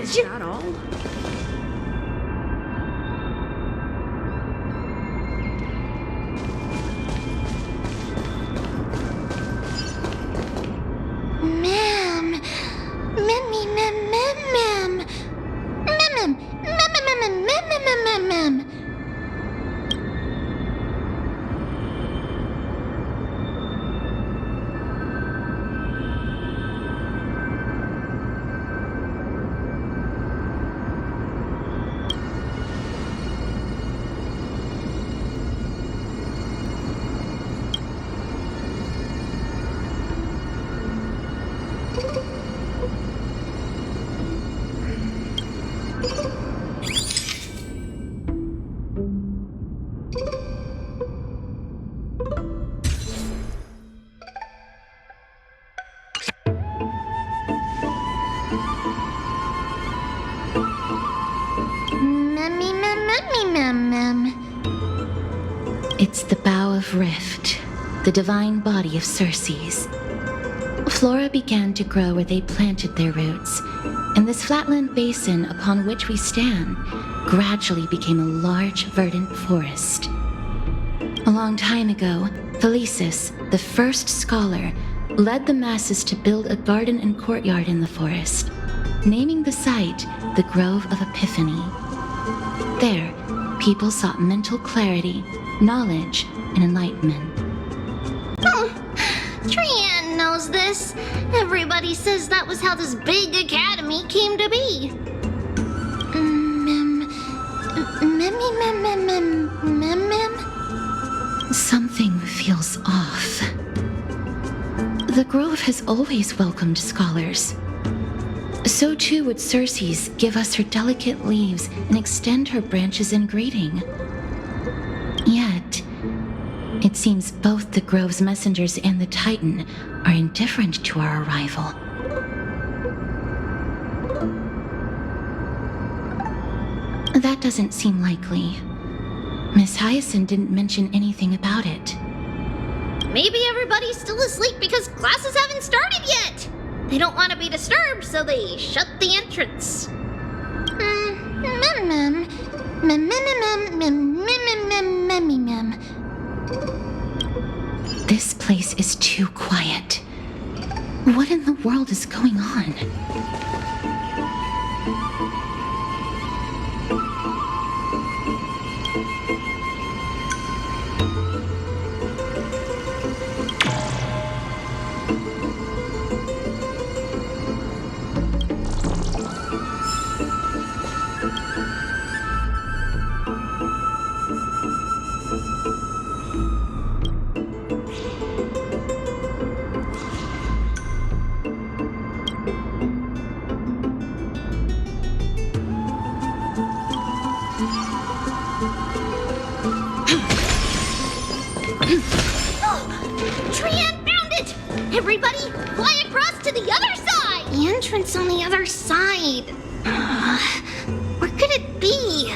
Is that all? Ma'am. Mimmy, mem, mem, mem. Mem, mem, mem, mem, mem, mem, mem, mem. Memmy, mem, memmy, mem, mem. It's the Bough of Rift, the divine body of Circe's. Flora began to grow where they planted their roots, and this flatland basin upon which we stand gradually became a large, verdant forest. A long time ago, Felicis, the first scholar, led the masses to build a garden and courtyard in the forest, naming the site the Grove of Epiphany. There, people sought mental clarity, knowledge, and enlightenment. Trian knows this. Everybody says that was how this big academy came to be. Memmy, mem, mem, mem, mem, mem. Something feels off. The Grove has always welcomed scholars. So too would Circe's give us her delicate leaves and extend her branches in greeting. Yet, it seems both the Grove's messengers and the Titan are indifferent to our arrival. That doesn't seem likely. Miss Hyacine didn't mention anything about it. Maybe everybody's still asleep because classes haven't started yet. They don't want to be disturbed, so they shut the entrance. Mem, mem. Mem, mem, mem, mem, mem, mem, mem, mem. This place is too quiet. What in the world is going on? Trian found it! Everybody, fly across to the other side! The entrance on the other side. Where could it be?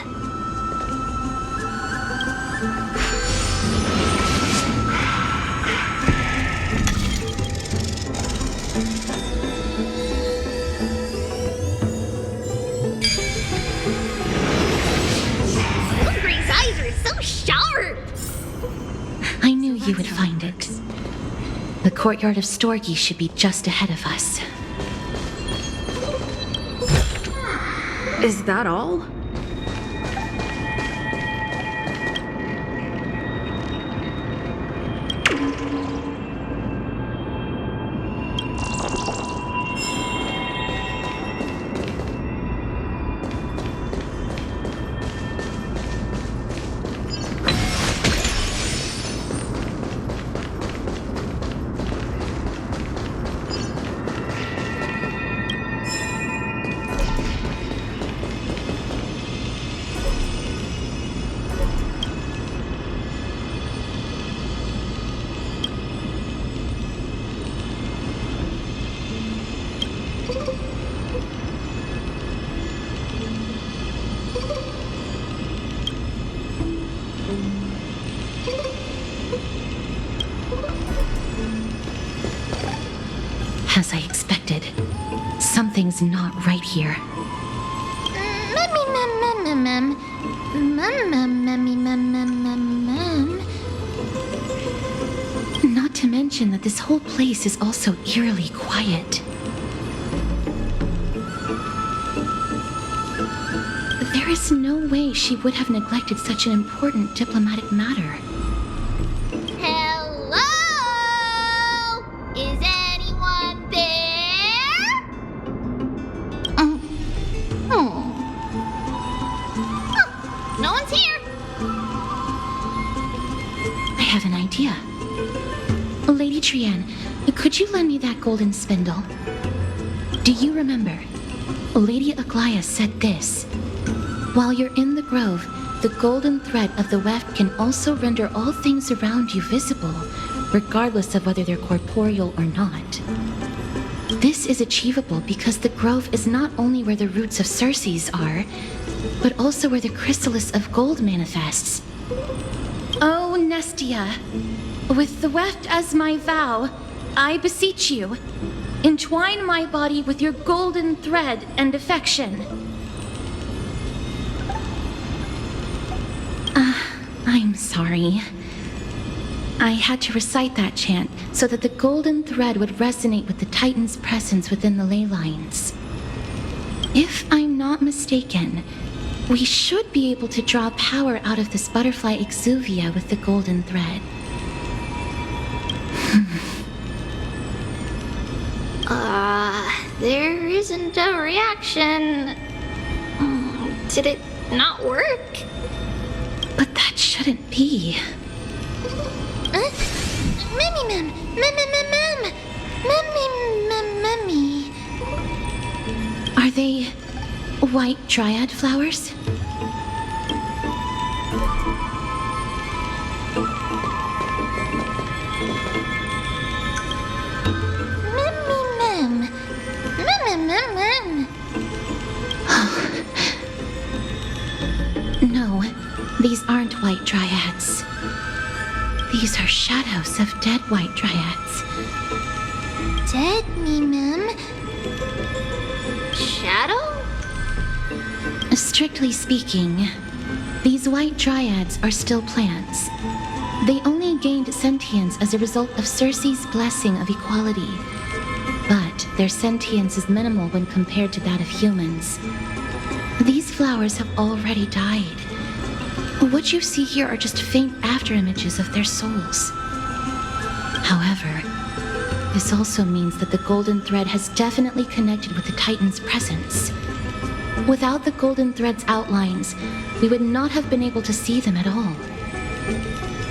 Hungry's eyes are so sharp! I knew you would find it. The courtyard of Storgi should be just ahead of us. Is that all? As I expected, something's not right here. mem. Mem. Not to mention that this whole place is also eerily quiet. There is no way she would have neglected such an important diplomatic matter. Hello? Is anyone there? No one's here. I have an idea. Lady Trienne, could you lend me that golden spindle? Do you remember? Lady Aglaea said this. While you're in the grove, the golden thread of the weft can also render all things around you visible, regardless of whether they're corporeal or not. This is achievable because the grove is not only where the roots of Circes are, but also where the chrysalis of gold manifests. Oh, Nestia, with the weft as my vow, I beseech you, entwine my body with your golden thread and affection. I'm sorry. I had to recite that chant so that the golden thread would resonate with the Titan's presence within the ley lines. If I'm not mistaken, we should be able to draw power out of this butterfly exuvia with the golden thread. There isn't a reaction. Did it not work? But that shouldn't be. Memmy. Are they white dryad flowers? No, these aren't white dryads. These are shadows of dead white dryads. Dead me, mem. Shadow? Strictly speaking, these white dryads are still plants. They only gained sentience as a result of Circe's blessing of equality. But their sentience is minimal when compared to that of humans. These flowers have already died. What you see here are just faint afterimages of their souls. However, this also means that the golden thread has definitely connected with the Titan's presence. Without the golden thread's outlines, we would not have been able to see them at all.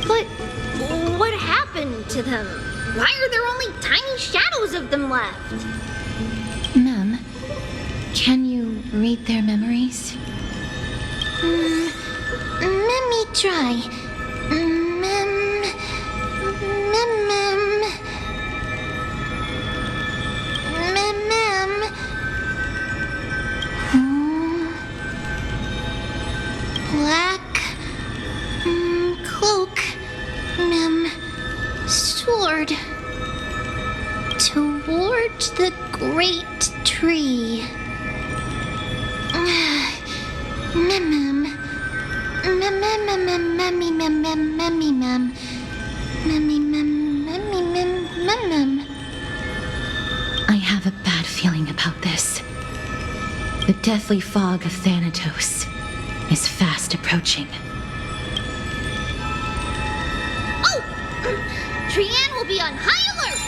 But what happened to them? Why are there only tiny shadows of them left? Mem, can you read their memories? Let me try. Black cloak, sword toward the great tree. I have a bad feeling about this. The deathly fog of Thanatos is fast approaching. Oh! Trienne will be on high alert!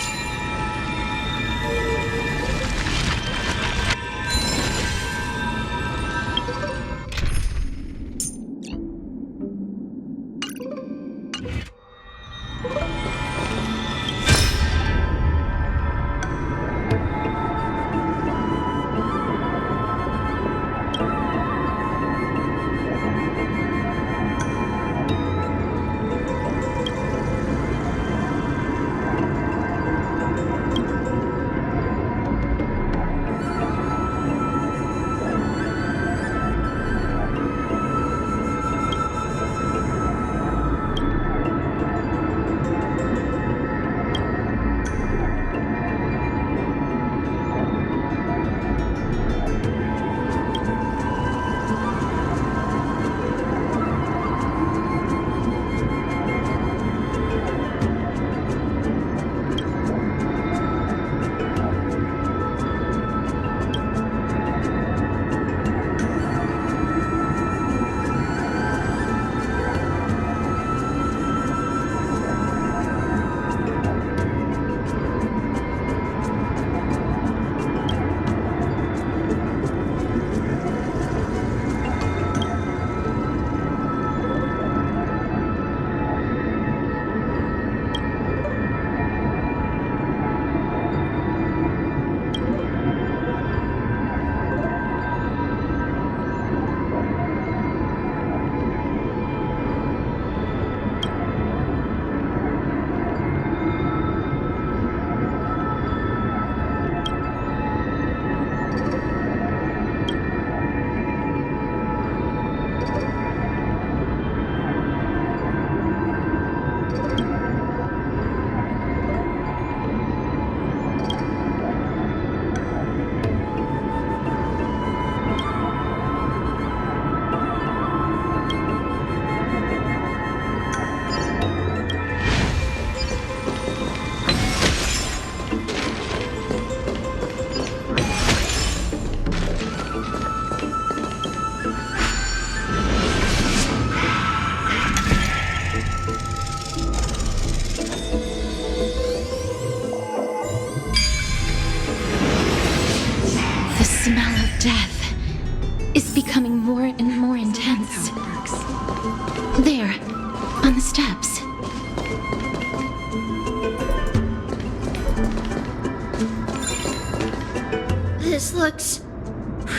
This looks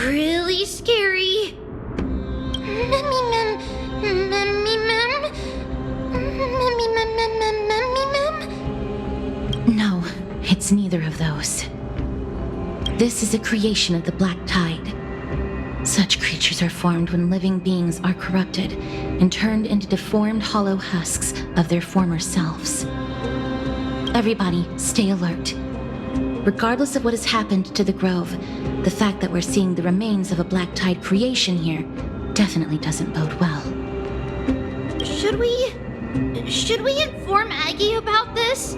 really scary. No, it's neither of those. This is a creation of the Black Tide. Such creatures are formed when living beings are corrupted and turned into deformed hollow husks of their former selves. Everybody, stay alert. Regardless of what has happened to the Grove, the fact that we're seeing the remains of a Black Tide creation here definitely doesn't bode well. Should we inform Aggie about this?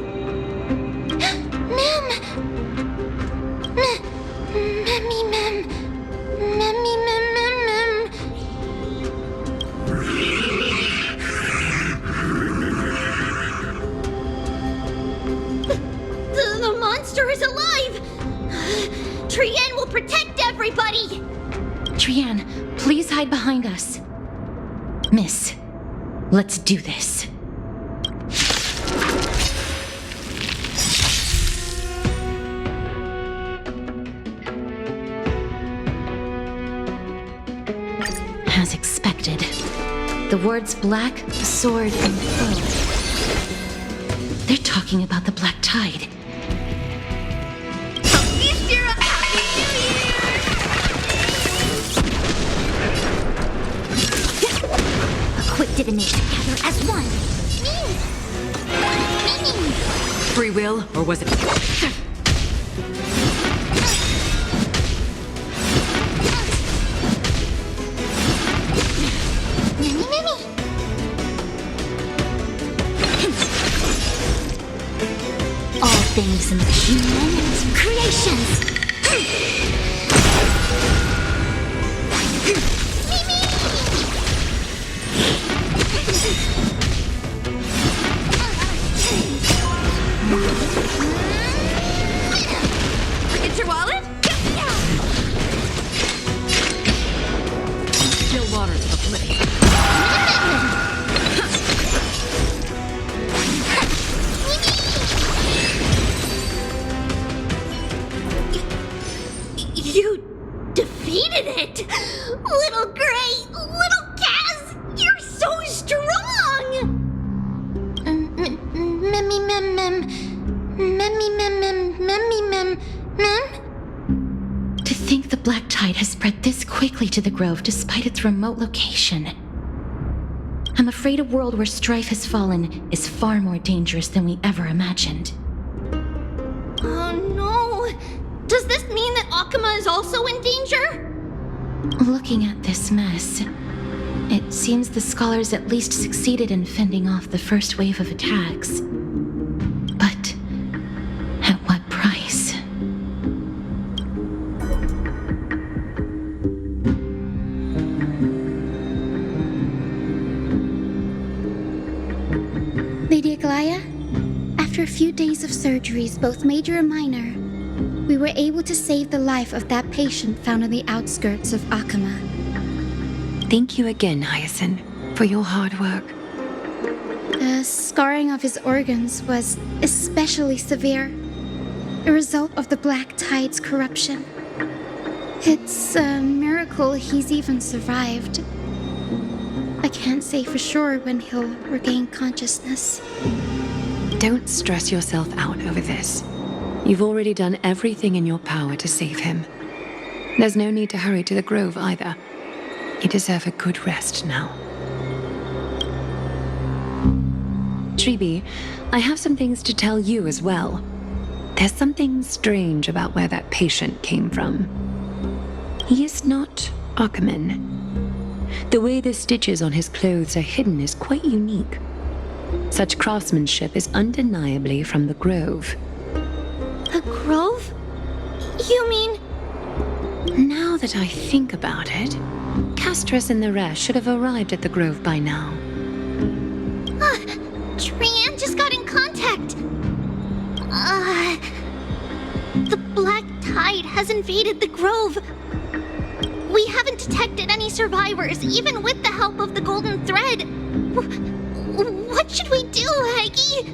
The monster is alive! Trienne will protect everybody! Trienne, please hide behind us. Miss, let's do this. As expected, the words black, sword, and foe. They're talking about the Black Tide. A quick divination together as one. Free will, or was it? All things in the human creations. Forget your wallet? Still water to the flip. You defeated it! Little Gray, little Kaz, you're so strong! To think the Black Tide has spread this quickly to the Grove despite its remote location. I'm afraid a world where strife has fallen is far more dangerous than we ever imagined. Oh no! Does this mean that Okhema is also in danger? Looking at this mess, it seems the scholars at least succeeded in fending off the first wave of attacks. But at what price? Lady Aglaea, after a few days of surgeries, both major and minor, we were able to save the life of that patient found on the outskirts of Okhema. Thank you again, Hyacine, for your hard work. The scarring of his organs was especially severe, a result of the Black Tide's corruption. It's a miracle he's even survived. I can't say for sure when he'll regain consciousness. Don't stress yourself out over this. You've already done everything in your power to save him. There's no need to hurry to the Grove either. You deserve a good rest now. Treeby, I have some things to tell you as well. There's something strange about where that patient came from. He is not Okhema. The way the stitches on his clothes are hidden is quite unique. Such craftsmanship is undeniably from the Grove. The Grove? You mean... Now that I think about it, Castris and the rest should have arrived at the Grove by now. Trienne just got in contact. The Black Tide has invaded the Grove. We haven't detected any survivors, even with the help of the Golden Thread. What should we do, Aggie?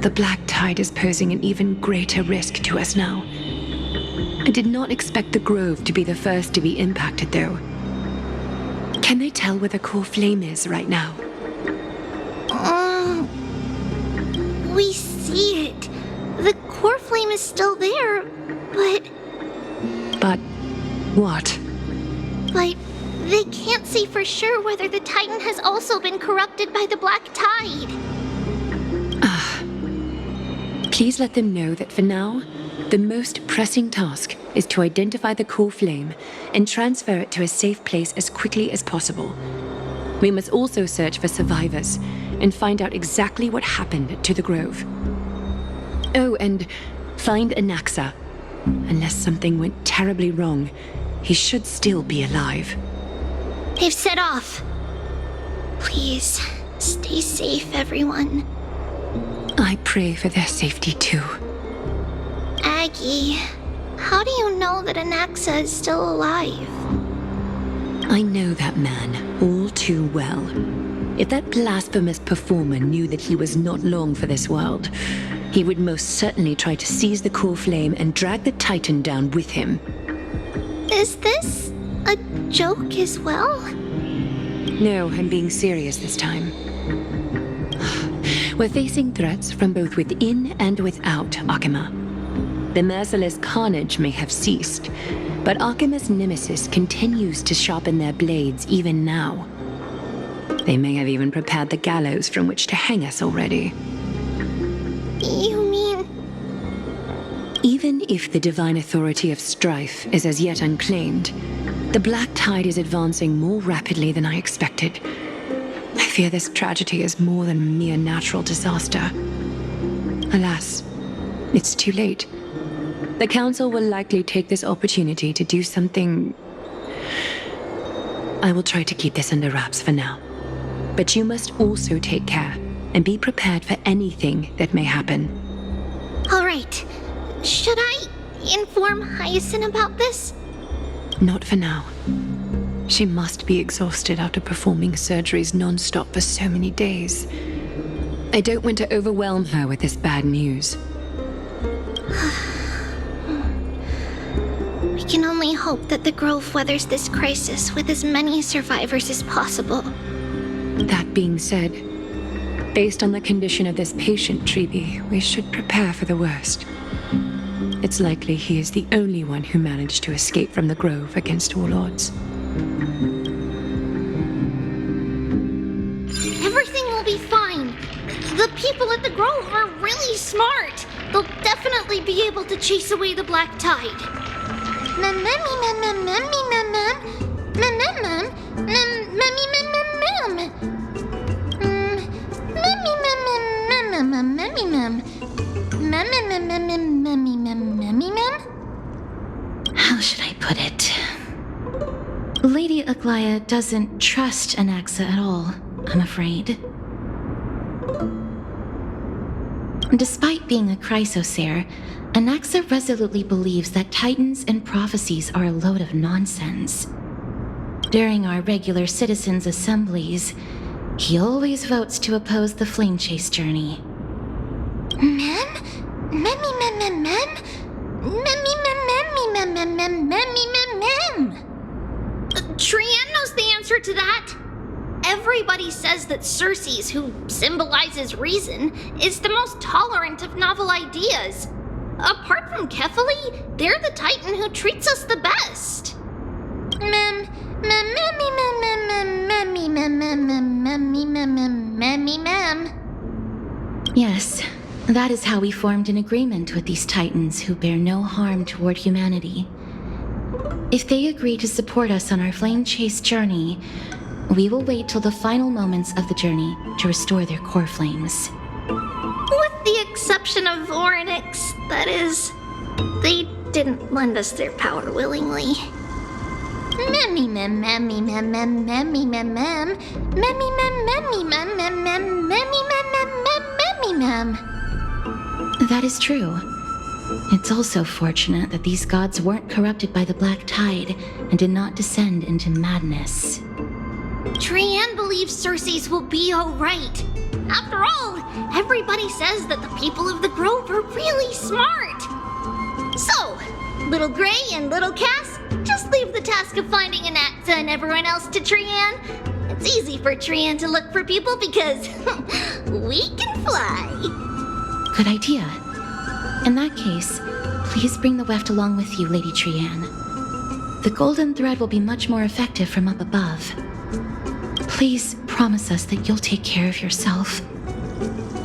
The Black Tide is posing an even greater risk to us now. I did not expect the grove to be the first to be impacted, though. Can they tell where the core flame is right now? We see it. The core flame is still there, but But what? they can't say for sure whether the Titan has also been corrupted by the Black Tide. Please let them know that for now, the most pressing task is to identify the core flame and transfer it to a safe place as quickly as possible. We must also search for survivors and find out exactly what happened to the grove. Oh, and find Anaxa. Unless something went terribly wrong, he should still be alive. They've set off. Please, stay safe, everyone. I pray for their safety too. Aggie, how do you know that Anaxa is still alive? I know that man all too well. If that blasphemous performer knew that he was not long for this world, he would most certainly try to seize the core flame and drag the Titan down with him. Is this a joke as well? No, I'm being serious this time. We're facing threats from both within and without Okhema. The merciless carnage may have ceased, but Okhema's nemesis continues to sharpen their blades even now. They may have even prepared the gallows from which to hang us already. You mean... Even if the divine authority of strife is as yet unclaimed, the Black Tide is advancing more rapidly than I expected. I fear this tragedy is more than a mere natural disaster. Alas, it's too late. The Council will likely take this opportunity to do something... I will try to keep this under wraps for now. But you must also take care and be prepared for anything that may happen. All right. Should I inform Hyacine about this? Not for now. She must be exhausted after performing surgeries non-stop for so many days. I don't want to overwhelm her with this bad news. We can only hope that the Grove weathers this crisis with as many survivors as possible. That being said, based on the condition of this patient, Treeby, we should prepare for the worst. It's likely he is the only one who managed to escape from the Grove against all odds. Everything will be fine. The people at the Grove are really smart. They'll definitely be able to chase away the Black Tide. How should I put it? Lady Aglaea doesn't trust Anaxa at all, I'm afraid. Despite being a chrysosaur, Anaxa resolutely believes that Titans and prophecies are a load of nonsense. During our regular citizens' assemblies, he always votes to oppose the flame chase journey. Trianne knows the answer to that. Everybody says that Circes, who symbolizes reason, is the most tolerant of novel ideas. Apart from Kefali, they're the Titan who treats us the best. Yes, that is how we formed an agreement with these Titans who bear no harm toward humanity. If they agree to support us on our flame chase journey, we will wait till the final moments of the journey to restore their core flames. With the exception of Orynyx, that is. They didn't lend us their power willingly. That is true. It's also fortunate that these gods weren't corrupted by the Black Tide and did not descend into madness. Trianne believes Circes will be alright. After all, everybody says that the people of the Grove are really smart. So, Little Gray and Little Cass, just leave the task of finding Anaxa and everyone else to Trian. It's easy for Trian to look for people because we can fly. Good idea. In that case, please bring the weft along with you, Lady Trian. The golden thread will be much more effective from up above. Please promise us that you'll take care of yourself.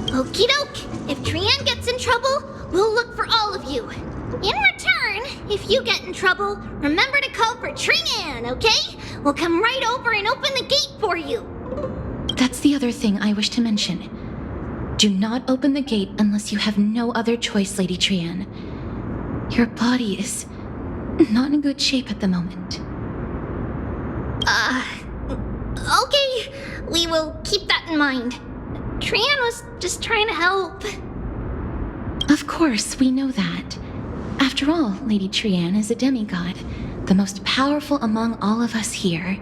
Okie doke. If Trian gets in trouble, we'll look for all of you. In return, if you get in trouble, remember to call for Trian, okay? We'll come right over and open the gate for you. That's the other thing I wish to mention. Do not open the gate unless you have no other choice, Lady Trian. Your body is not in good shape at the moment. Okay. We will keep that in mind. Trian was just trying to help. Of course, we know that. After all, Lady Trian is a demigod, the most powerful among all of us here.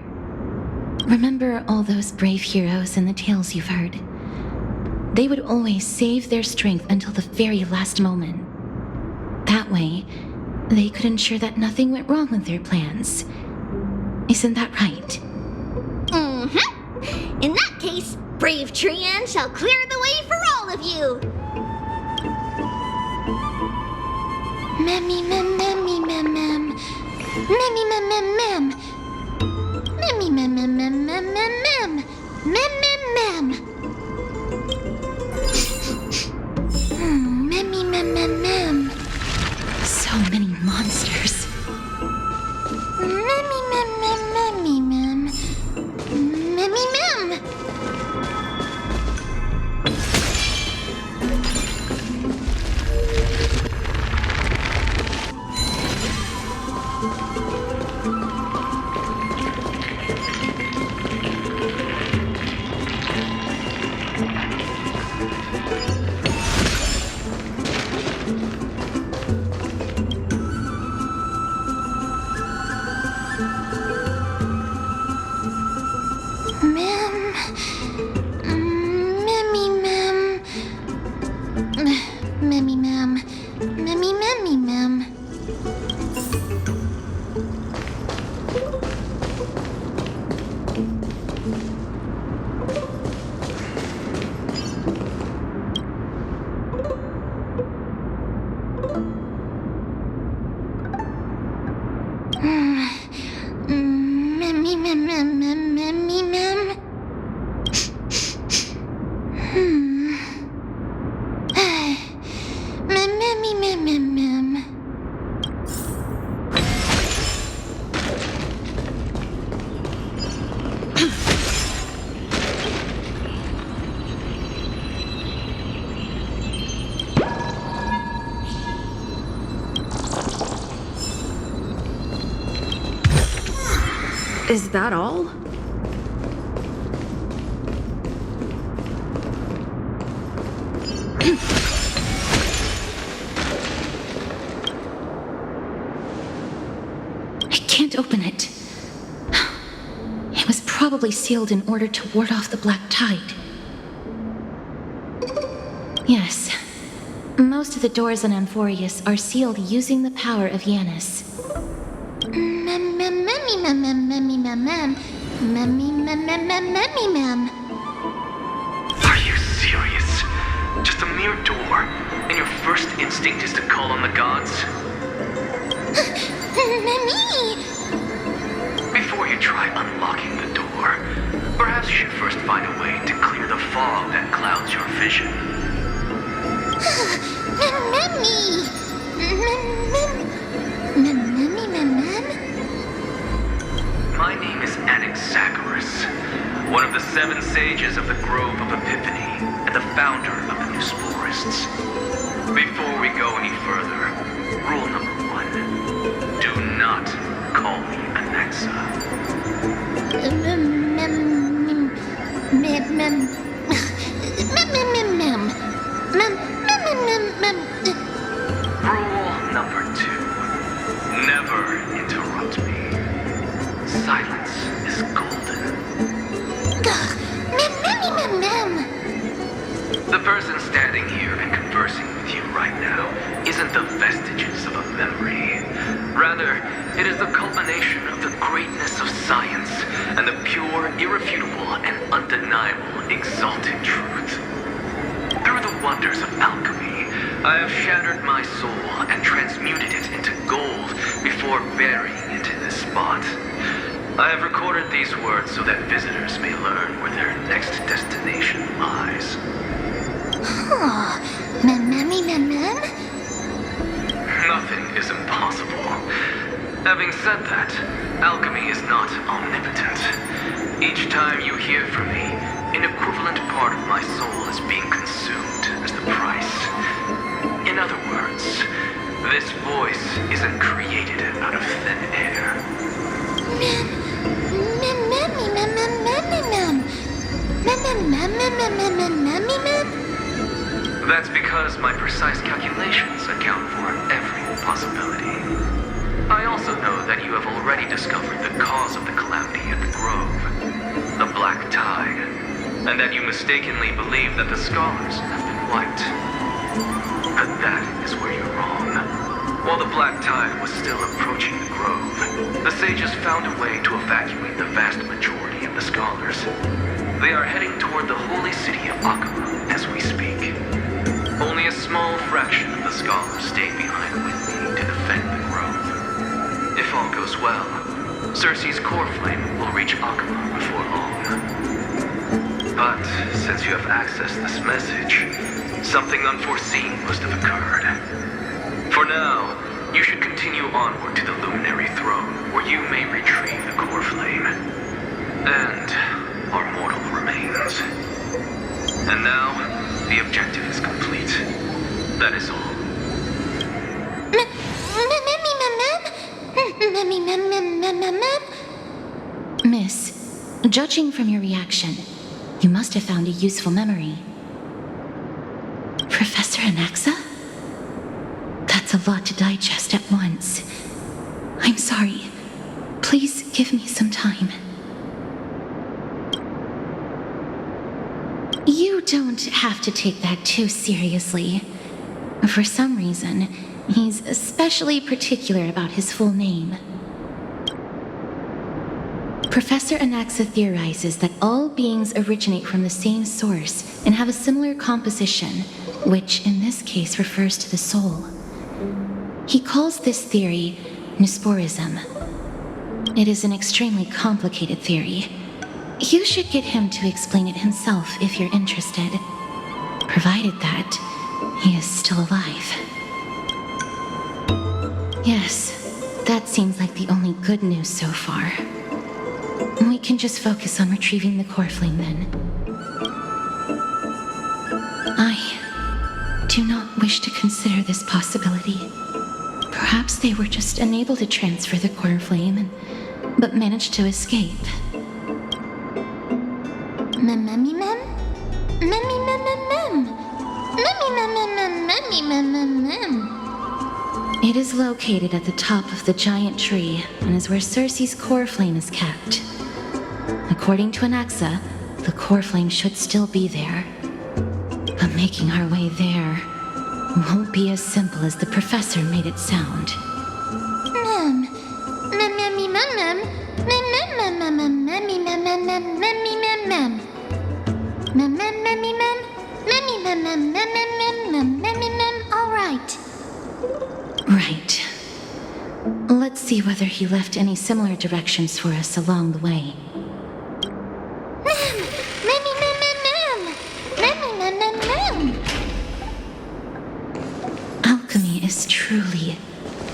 Remember all those brave heroes in the tales you've heard. They would always save their strength until the very last moment. That way, they could ensure that nothing went wrong with their plans. Isn't that right? Mm-hmm. In that case, brave Trian shall clear the way for all of you. Memmy mem memmy mem mem. Memmy mem mem mem. Memmy mem mem mem mem mem mem. Mem mem mem. Memmy mem mem mem. So many monsters. Memmy mem mem memmy mem. Memmy mem. Is that all? I can't open it. It was probably sealed in order to ward off the black tide. Yes. Most of the doors on Amphorius are sealed using the power of Yanis. Are you serious? Just a mere door, and your first instinct is to call on the gods? Before you try unlocking the door, perhaps you should first find a way to clear the fog that clouds your vision. My name is Anaxagoras, one of the 7 sages of the Grove of Epiphany, and the founder of the New Sporists. Before we go any further, rule number 1, do not call me Anaxa. Rule number 2, never interrupt me. Silence is golden. The person standing here and conversing with you right now isn't the vestiges of a memory, Rather, it is the culmination of the greatness of science and the pure, irrefutable, and undeniable exalted truth. Through the wonders of alchemy, I have shattered my soul and transmuted it into gold before burying it in this spot. I have recorded these words so that visitors may learn where their next destination lies. Nothing is impossible. Having said that, alchemy is not omnipotent. Each time you hear from me, an equivalent part of my soul is being consumed as the price. In other words, this voice isn't created out of thin air. That's because my precise calculations account for every possibility. I also know that you have already discovered the cause of the calamity at the Grove, the Black Tide, and that you mistakenly believe that the scholars have been wiped. But that is where you're wrong. While the Black Tide was still approaching the Grove, the sages found a way to evacuate the vast majority of the scholars. They are heading toward the holy city of Okhema as we speak. Only a small fraction of the scholars stayed behind with me to defend the Grove. If all goes well, Cersei's core flame will reach Okhema before long. But since you have accessed this message, something unforeseen must have occurred. For now, you should continue onward to the Luminary Throne, where you may retrieve the core flame. And our mortal remains. And now, the objective is complete. That is all. Miss, judging from your reaction, you must have found a useful memory. Professor Anaxa? That's a lot to digest at once. I'm sorry. Please give me some time. You don't have to take that too seriously. For some reason, he's especially particular about his full name. Professor Anaxa theorizes that all beings originate from the same source and have a similar composition, which in this case refers to the soul. He calls this theory Nusporism. It is an extremely complicated theory. You should get him to explain it himself if you're interested, provided that he is still alive. Yes, that seems like the only good news so far. We can just focus on retrieving the core flame then. I do not wish to consider this possibility. Perhaps they were just unable to transfer the core flame, but managed to escape. It is located at the top of the giant tree and is where Cersei's core flame is kept. According to Anaxa, the core flame should still be there. But making our way there won't be as simple as the professor made it sound. All right. Right. Let's see whether he left any similar directions for us along the way. Alchemy is truly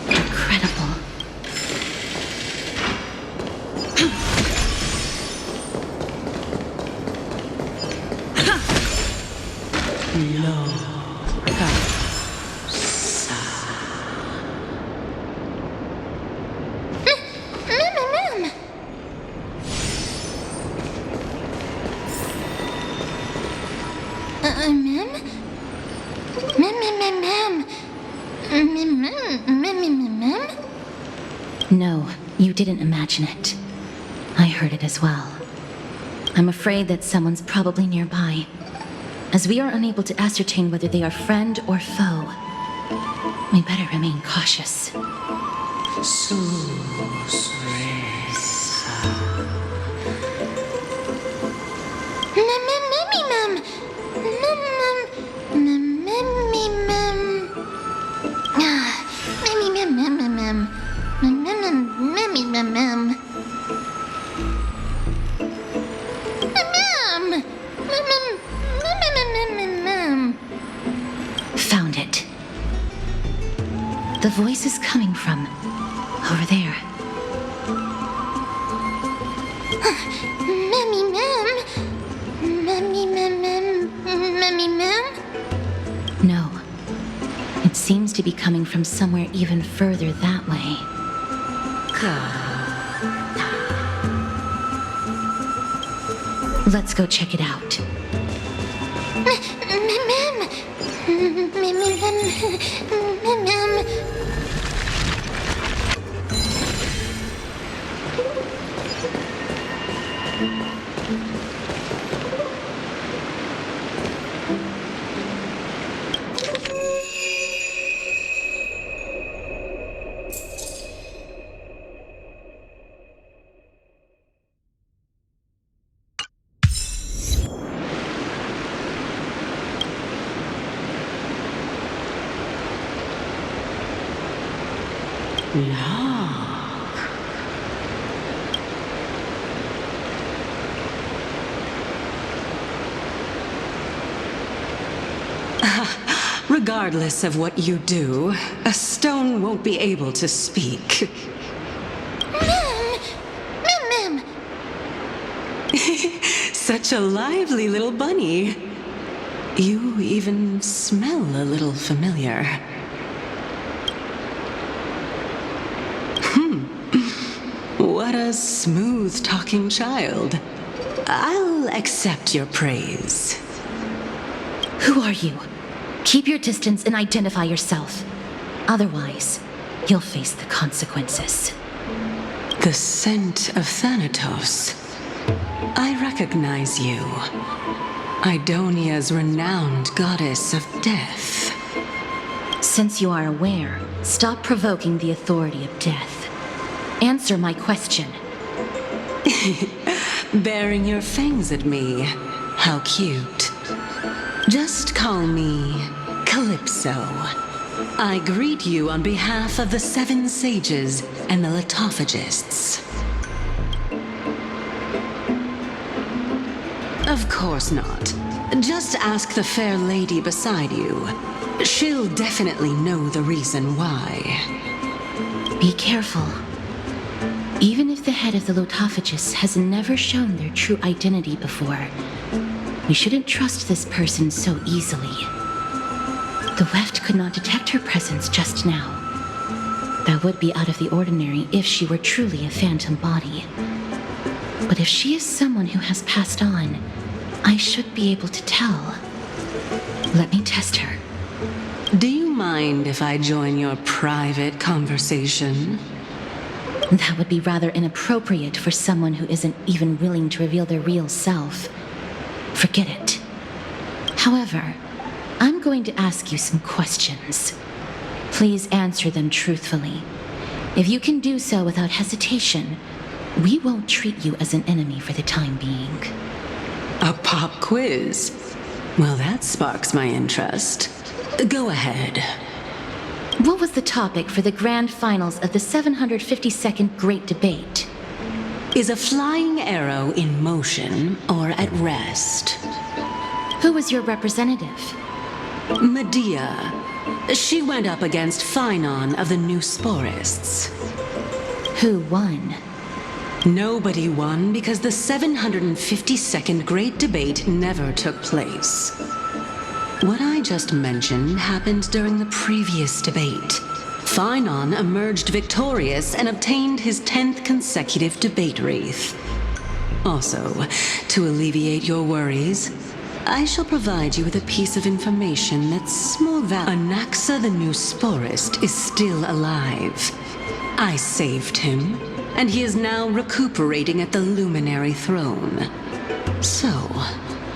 incredible. No, you didn't imagine it. I heard it as well. I'm afraid that someone's probably nearby, as we are unable to ascertain whether they are friend or foe. We better remain cautious. Found it. The voice is coming from over there. No. It seems to be coming from somewhere even further that way. Let's go check it out. Regardless of what you do, a stone won't be able to speak. Mem! Such a lively little bunny. You even smell a little familiar. What a smooth-talking child. I'll accept your praise. Who are you? Keep your distance and identify yourself. Otherwise, you'll face the consequences. The scent of Thanatos. I recognize you. Idonia's renowned goddess of death. Since you are aware, stop provoking the authority of death. Answer my question. Baring your fangs at me. How cute. Just call me Calypso. I greet you on behalf of the Seven Sages and the Litophagists. Of course not. Just ask the fair lady beside you. She'll definitely know the reason why. Be careful. Even if the head of the Litophagists has never shown their true identity before, we shouldn't trust this person so easily. The weft could not detect her presence just now. That would be out of the ordinary if she were truly a phantom body. But if she is someone who has passed on, I should be able to tell. Let me test her. Do you mind if I join your private conversation? That would be rather inappropriate for someone who isn't even willing to reveal their real self. Forget it. However, I'm going to ask you some questions. Please answer them truthfully. If you can do so without hesitation, we won't treat you as an enemy for the time being. A pop quiz? Well, that sparks my interest. Go ahead. What was the topic for the grand finals of the 752nd Great Debate? Is a flying arrow in motion or at rest? Who was your representative? Medea. She went up against Phynon of the New Sporists. Who won? Nobody won because the 752nd Great Debate never took place. What I just mentioned happened during the previous debate. Phynon emerged victorious and obtained his 10th consecutive debate wreath. Also, to alleviate your worries, I shall provide you with a piece of information that's more valuable. Anaxa the New Sporist is still alive. I saved him, and he is now recuperating at the Luminary Throne. So,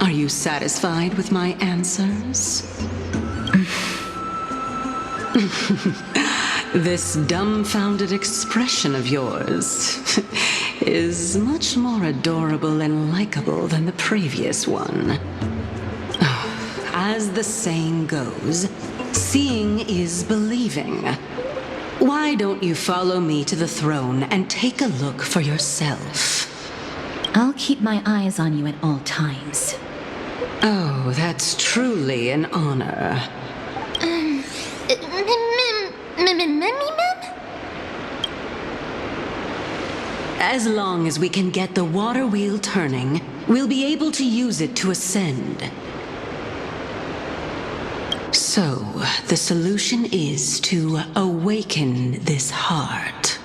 are you satisfied with my answers? This dumbfounded expression of yours is much more adorable and likable than the previous one. As the saying goes, seeing is believing. Why don't you follow me to the throne and take a look for yourself? I'll keep my eyes on you at all times. Oh, that's truly an honor. As long as we can get the water wheel turning, we'll be able to use it to ascend. So, the solution is to awaken this heart.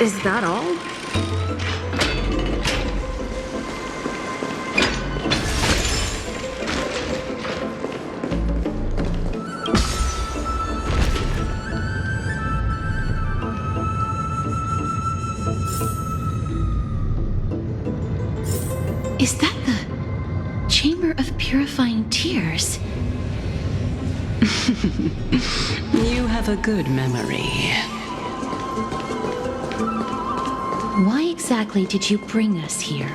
Is that all? Is that the Chamber of Purifying Tears? You have a good memory. Why exactly did you bring us here?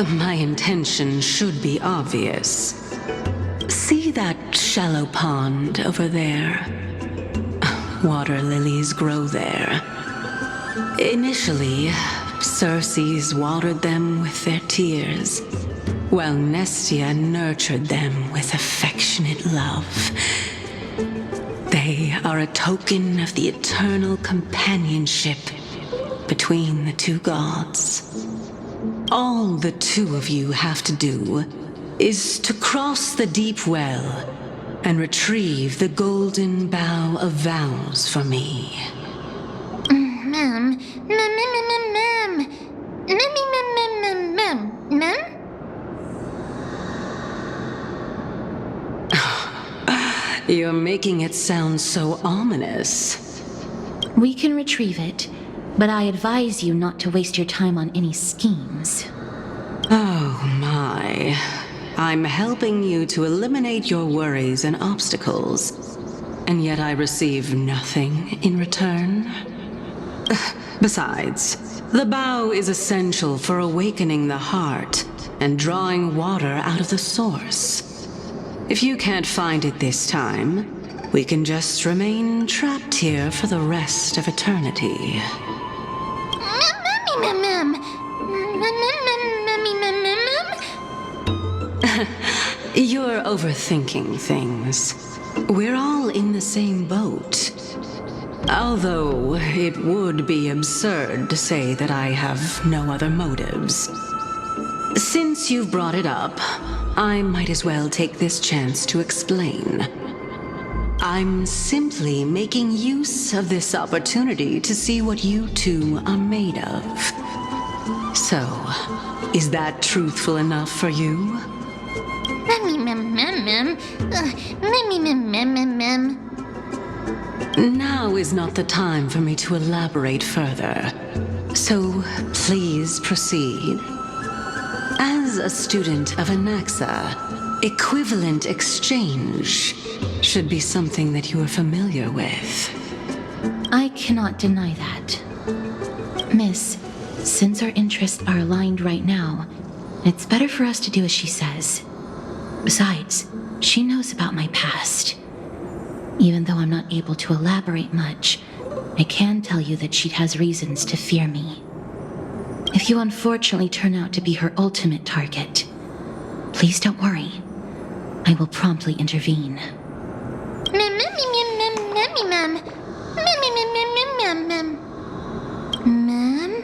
My intention should be obvious. See that shallow pond over there? Water lilies grow there. Initially, Circes watered them with their tears, while Nestia nurtured them with affectionate love. They are a token of the eternal companionship between the two gods. All the two of you have to do is to cross the deep well and retrieve the golden bough of vows for me. Mem. You're making it sound so ominous. We can retrieve it, but I advise you not to waste your time on any schemes. Oh my. I'm helping you to eliminate your worries and obstacles, and yet I receive nothing in return? Besides, the bow is essential for awakening the heart and drawing water out of the source. If you can't find it this time, we can just remain trapped here for the rest of eternity. You're overthinking things. We're all in the same boat. Although it would be absurd to say that I have no other motives. Since you've brought it up, I might as well take this chance to explain. I'm simply making use of this opportunity to see what you two are made of. So, is that truthful enough for you? Now is not the time for me to elaborate further. So, please proceed. As a student of Anaxa, equivalent exchange should be something that you are familiar with. I cannot deny that. Miss, since our interests are aligned right now, it's better for us to do as she says. Besides, she knows about my past. Even though I'm not able to elaborate much, I can tell you that she has reasons to fear me. If you unfortunately turn out to be her ultimate target, please don't worry. I will promptly intervene. Mem?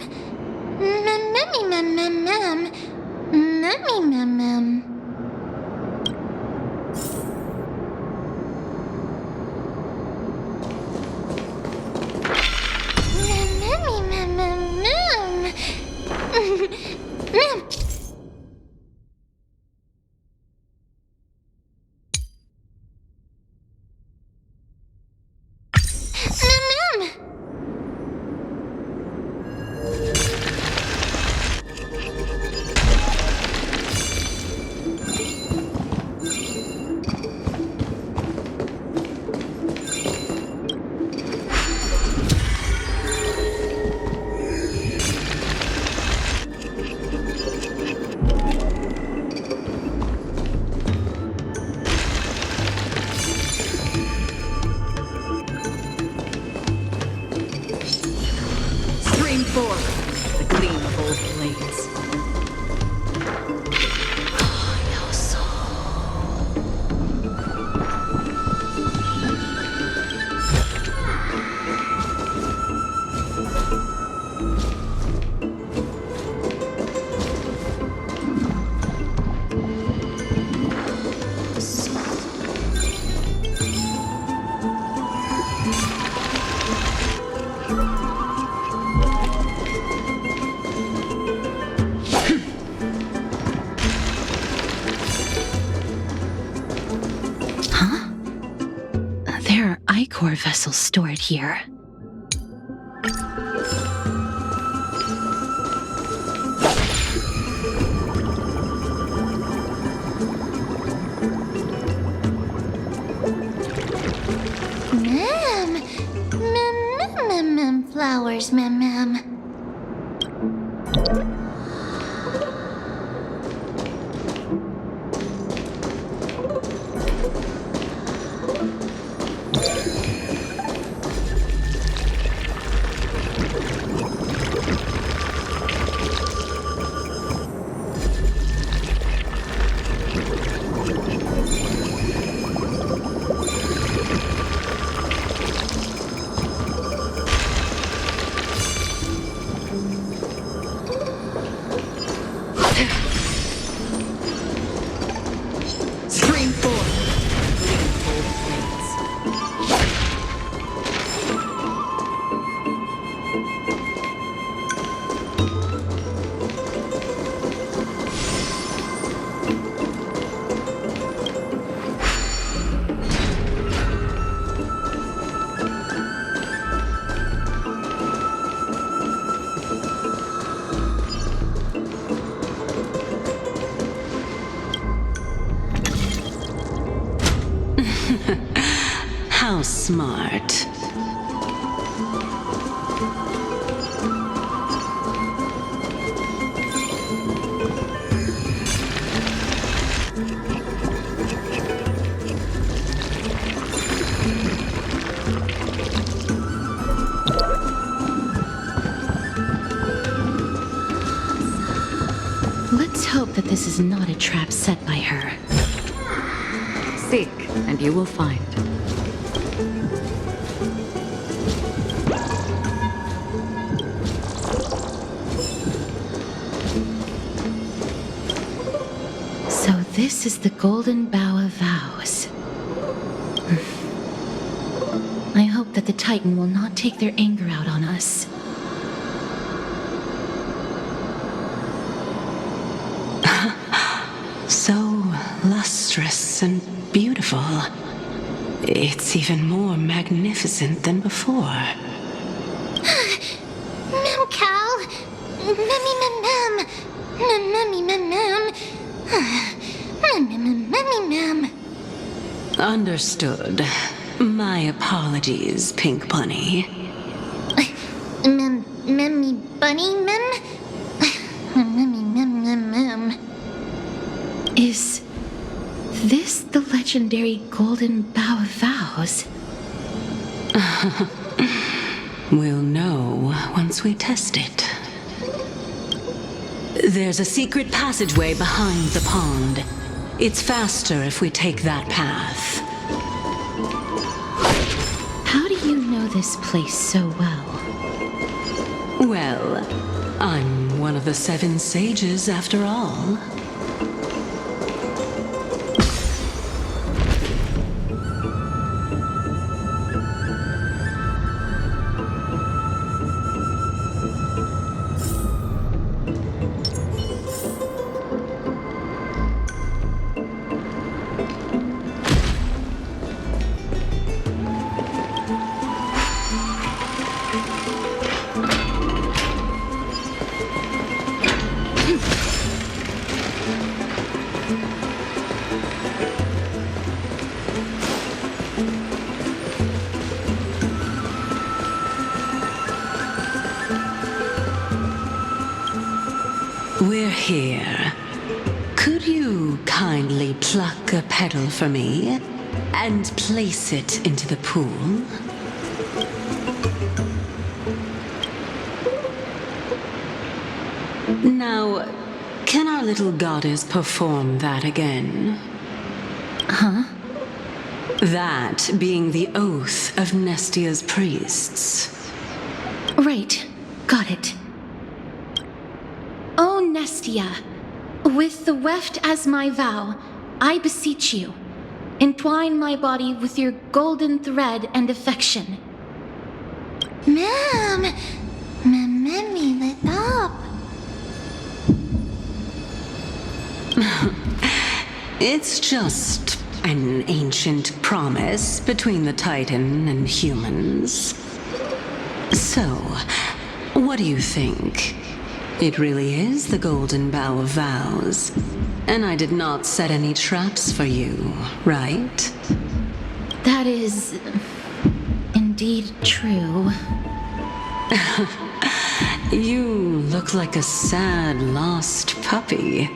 4. The gleam of old blades. Core vessels stored here. Flowers, ma'am. How smart. Let's hope that this is not a trap set by her. Seek, and you will find. So this is the Golden Bough of Vows. I hope that the Titan will not take their anger out on us. So lustrous and beautiful. It's even more magnificent than before. Mem Cal. Memmy mem. Memmy mem. Memmy mem. Understood. My apologies, Pink Bunny. Memmy bunny mem. Memmy mem. Is this the legendary Golden Bough of Vows? We'll know once we test it. There's a secret passageway behind the pond. It's faster if we take that path. How do you know this place so well? Well, I'm one of the 7 sages after all. We're here. Could you kindly pluck a petal for me and place it into the pool? Now, can our little goddess perform that again? Huh? That being the oath of Nestia's priests. Right. Got it. O Nestia, with the weft as my vow, I beseech you, entwine my body with your golden thread and affection. Ma'am, Mammy lit up. It's just an ancient promise between the Titan and humans. So, what do you think? It really is the Golden Bough of Vows. And I did not set any traps for you, right? That is indeed true. You look like a sad, lost puppy.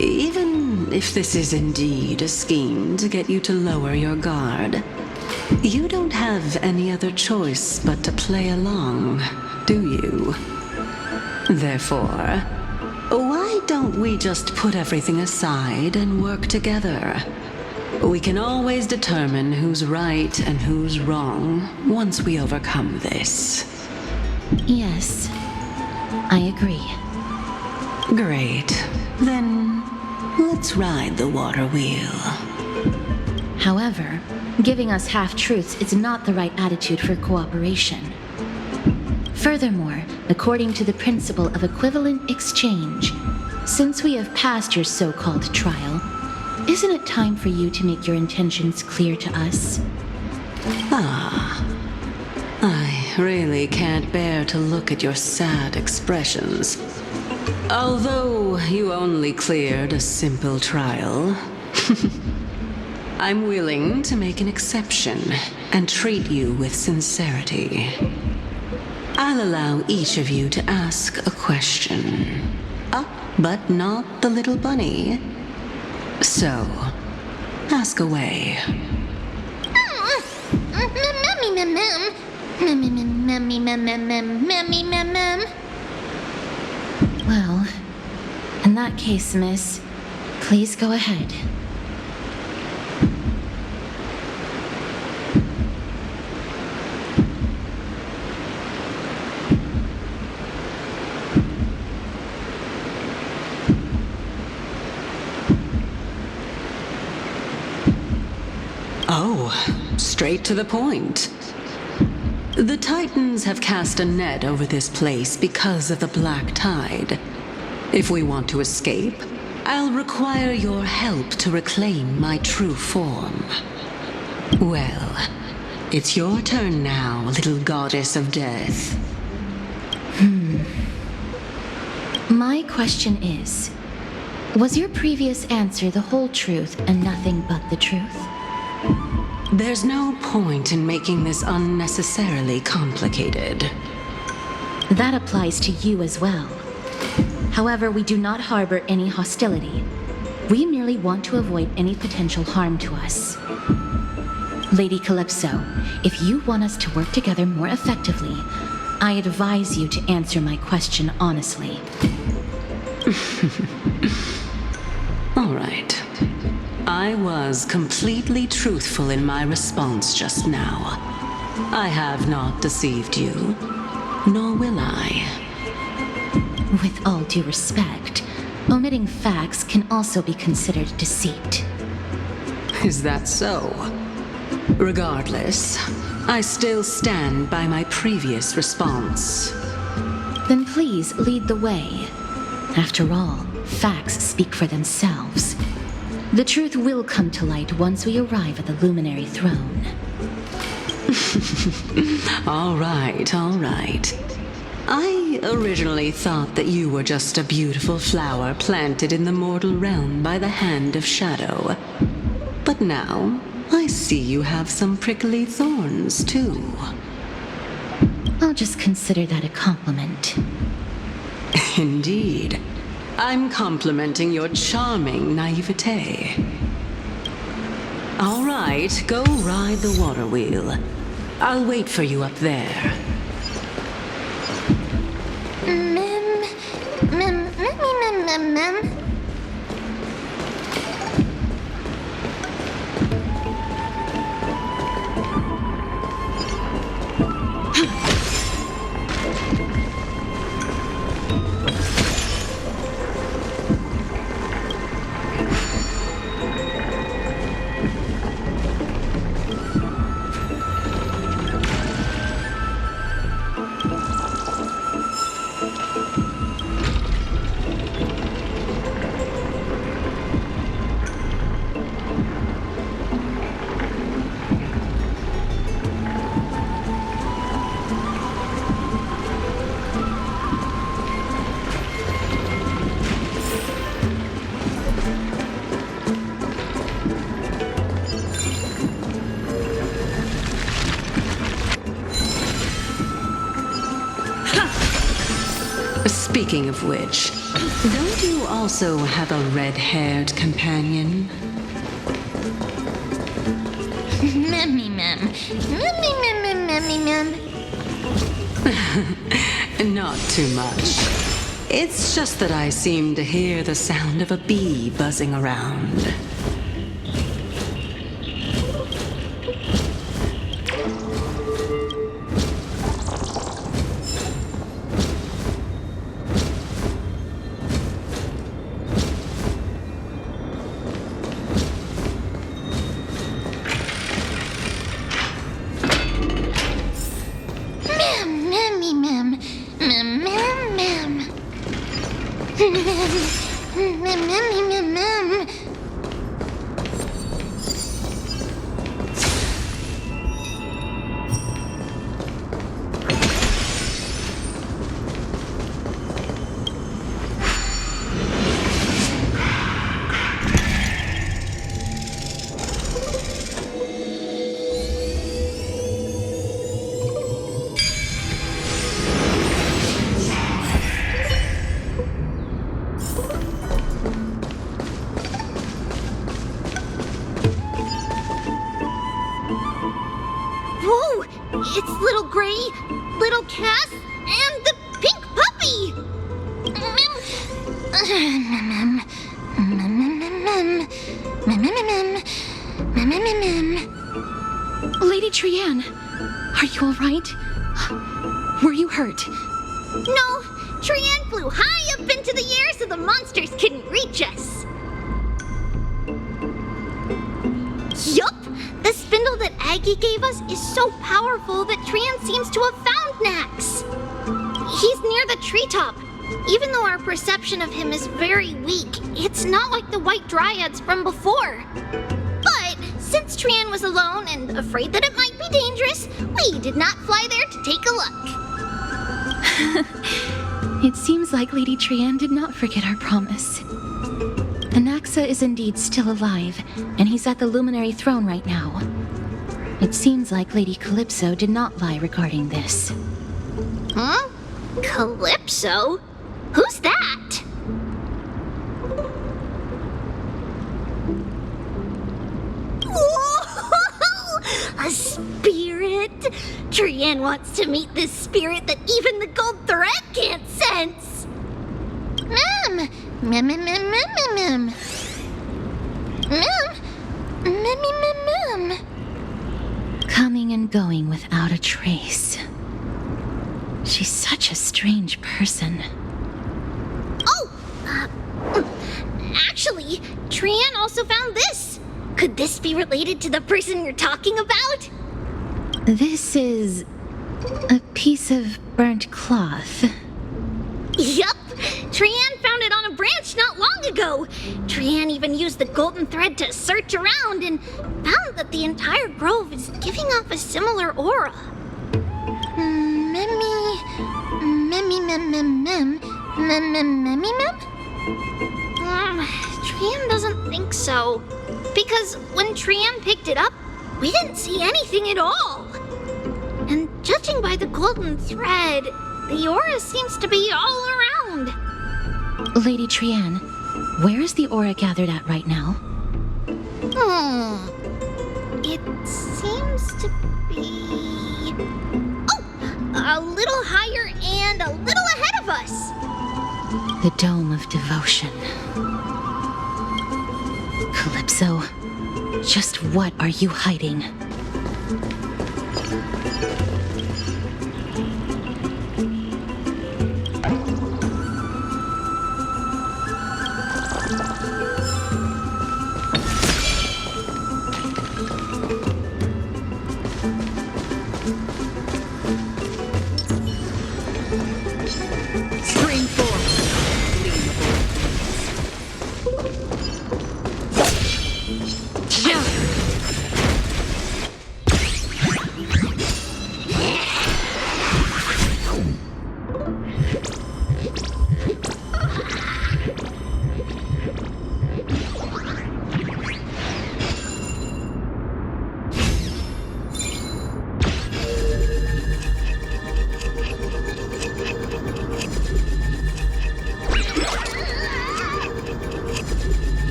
Even if this is indeed a scheme to get you to lower your guard, you don't have any other choice but to play along, do you? Therefore, why don't we just put everything aside and work together? We can always determine who's right and who's wrong once we overcome this. Yes, I agree. Great. Then, let's ride the water wheel. However, giving us half-truths is not the right attitude for cooperation. Furthermore, according to the principle of equivalent exchange, since we have passed your so-called trial, isn't it time for you to make your intentions clear to us? I really can't bear to look at your sad expressions. Although you only cleared a simple trial, I'm willing to make an exception and treat you with sincerity. I'll allow each of you to ask a question. But not the little bunny. So, ask away. Well, in that case, miss, please go ahead. Oh, straight to the point. The Titans have cast a net over this place because of the black tide. If we want to escape, I'll require your help to reclaim my true form. Well, it's your turn now, little goddess of death. My question is, was your previous answer the whole truth and nothing but the truth? There's no point in making this unnecessarily complicated. That applies to you as well. However, we do not harbor any hostility. We merely want to avoid any potential harm to us. Lady Calypso, if you want us to work together more effectively, I advise you to answer my question honestly. All right. I was completely truthful in my response just now. I have not deceived you, nor will I. With all due respect, omitting facts can also be considered deceit. Is that so? Regardless, I still stand by my previous response. Then please lead the way. After all, facts speak for themselves. The truth will come to light once we arrive at the Luminary Throne. All right, all right. I originally thought that you were just a beautiful flower planted in the mortal realm by the hand of shadow. But now, I see you have some prickly thorns, too. I'll just consider that a compliment. Indeed. I'm complimenting your charming naivete. All right, go ride the water wheel. I'll wait for you up there. Mem, Speaking of which, don't you also have a red-haired companion? Not too much. It's just that I seem to hear the sound of a bee buzzing around. It's little Gray, little Cass, and the pink puppy! Lady Trianne, are you all right? Were you hurt? No, Trianne flew high up into the air so the monsters couldn't reach us. Yup! The spindle that Aggie gave us is so powerful that Trianne seems to have found Nax. He's near the treetop. Even though our perception of him is very weak, it's not like the white dryads from before. But since Trianne was alone and afraid that it might be dangerous, we did not fly there to take a look. It seems like Lady Trianne did not forget our promise. Anaxa is indeed still alive, and he's at the Luminary Throne right now. It seems like Lady Calypso did not lie regarding this. Huh? Calypso? Who's that? Whoa! A spirit? Trianne wants to meet this spirit that even the gold thread can't sense. Mem! Mem, mem, mem, mem, mem, mem. Mem! Mem, mem, mem, mem. Coming and going without a trace. She's such a strange person. Actually, Trianne also found this. Could this be related to the person you're talking about? This is a piece of burnt cloth. Yup! Trianne found it on a branch not long ago. Trianne even used the golden thread to search around and found that the entire grove is giving off a similar aura. Trianne doesn't think so. Because when Trianne picked it up, we didn't see anything at all. And judging by the golden thread, the aura seems to be all around. Lady Trianne, where is the aura gathered at right now? It seems to be... Oh! A little higher and a little ahead of us. The Dome of Devotion. Calypso, just what are you hiding?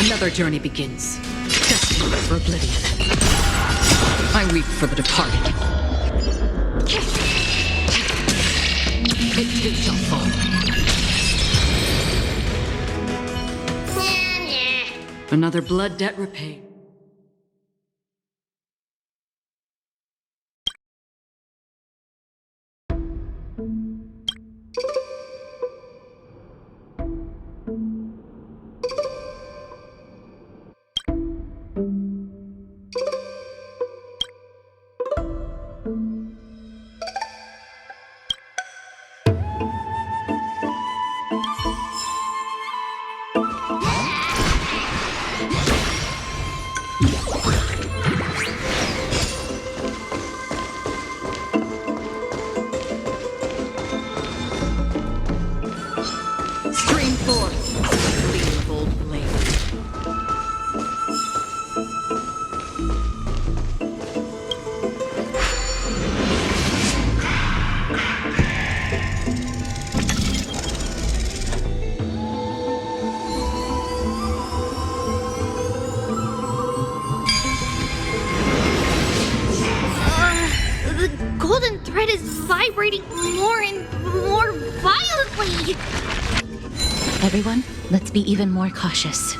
Another journey begins. Destined for oblivion. I weep for the departed. It too shall fall. Another blood debt repaid. thread is vibrating more and more violently. Everyone, let's be even more cautious.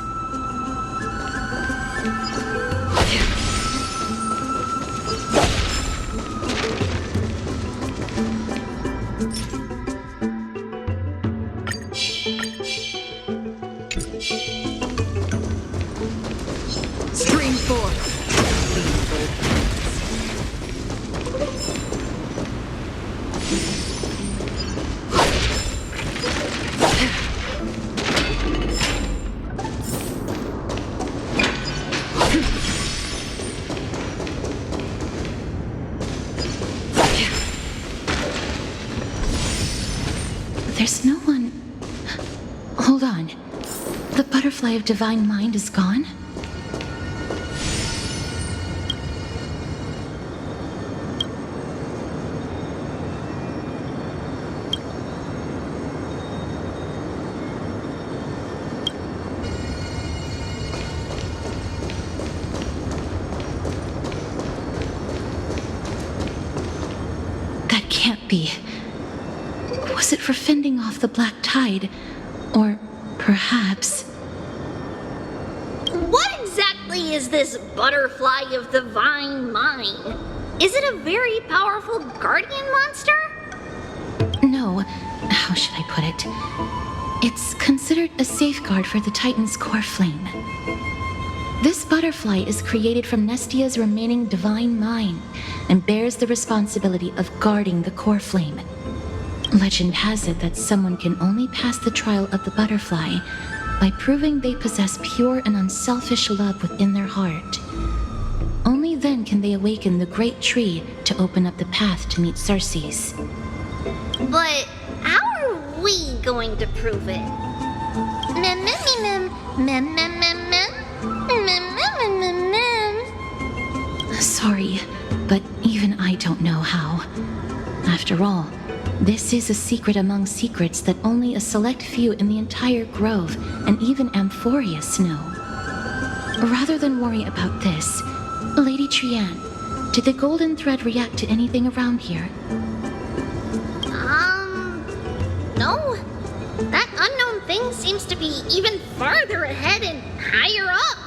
Stream 4. There's no one... Hold on. The butterfly of divine mind is gone? That can't be. Was it for fending off the black tide? Or perhaps... What exactly is this butterfly of the vine mine? Is it a very powerful guardian monster? No, how should I put it? It's considered a safeguard for the Titan's core flame. This butterfly is created from Nestia's remaining divine mine and bears the responsibility of guarding the core flame. Legend has it that someone can only pass the trial of the butterfly by proving they possess pure and unselfish love within their heart. Only then can they awaken the great tree to open up the path to meet Circes. But how are we going to prove it? Mem, mem, mem, mem, mem, mem, mem, mem, mem, mem, mem. Sorry, but even I don't know how. After all, this is a secret among secrets that only a select few in the entire grove and even Amphorius know. Rather than worry about this, Lady Trianne, did the golden thread react to anything around here? No. That unknown thing seems to be even farther ahead and higher up.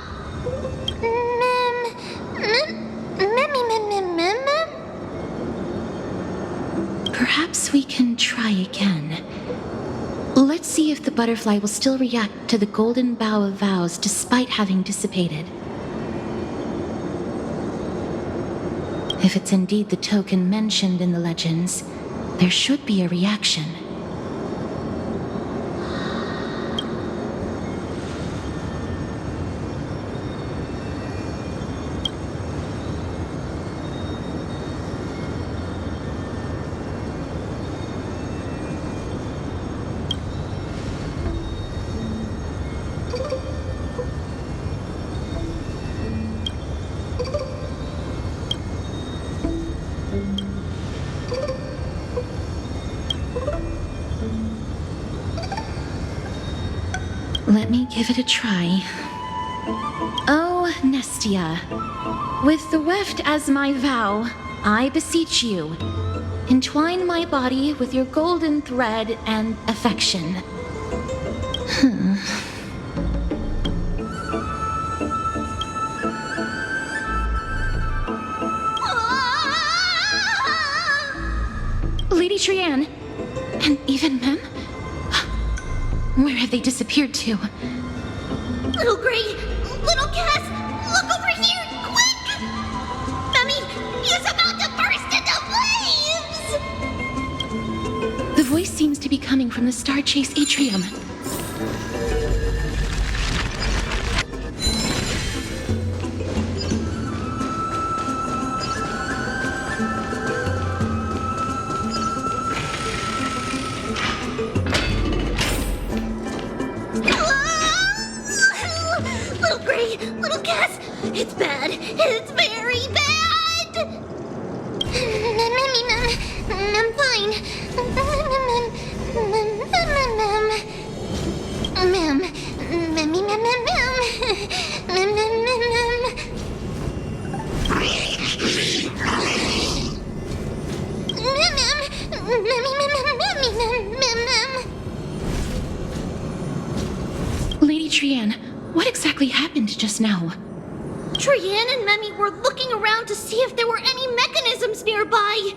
Perhaps we can try again. Let's see if the butterfly will still react to the golden bough of vows despite having dissipated. If it's indeed the token mentioned in the legends, there should be a reaction. Let me give it a try. Oh, Nestia, with the weft as my vow, I beseech you, entwine my body with your golden thread and affection. Lady Trianne, and even Mem? Where have they disappeared to? Little Gray, little Cass, look over here, quick! Mummy is about to burst into flames! The voice seems to be coming from the Star Chase atrium. It's bad. It's very bad. I'm fine. Lady Trianne, what exactly happened just now? Trianne and Memmy were looking around to see if there were any mechanisms nearby.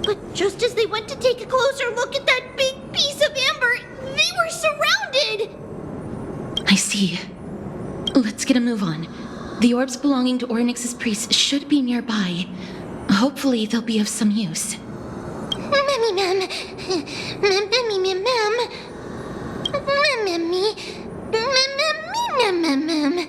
But just as they went to take a closer look at that big piece of amber, they were surrounded! I see. Let's get a move on. The orbs belonging to Ornyx's priests should be nearby. Hopefully they'll be of some use. Memmy Mem. Memmy Mem. Memmy. Mem.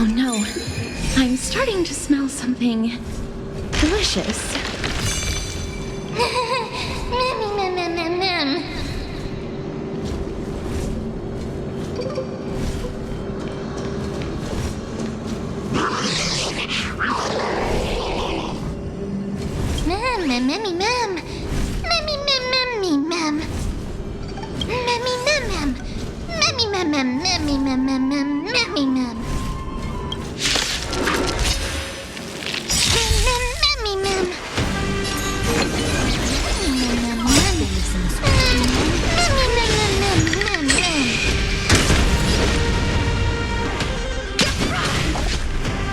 Oh no, I'm starting to smell something delicious.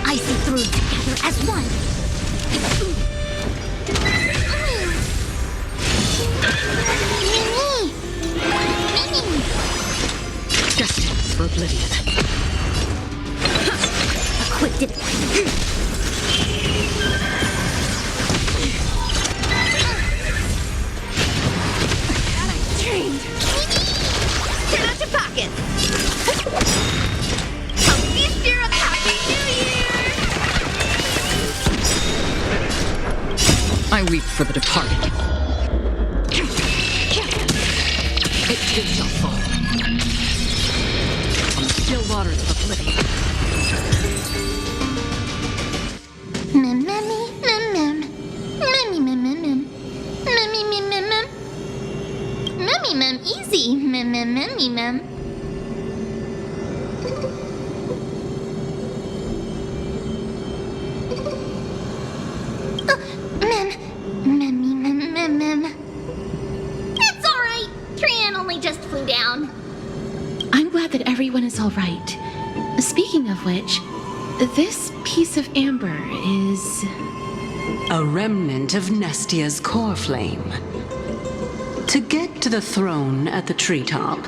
I see through together as one. Destined for oblivion. A quick dip. Turn out your pockets. Hope you steer a Happy New Year. I weep for the departed. It too shall fall. On the still waters of oblivion. Easy. It's all right. Trian only just flew down. I'm glad that everyone is all right. Speaking of which, this piece of amber is... A remnant of Nestia's core flame. To get to the throne at the treetop,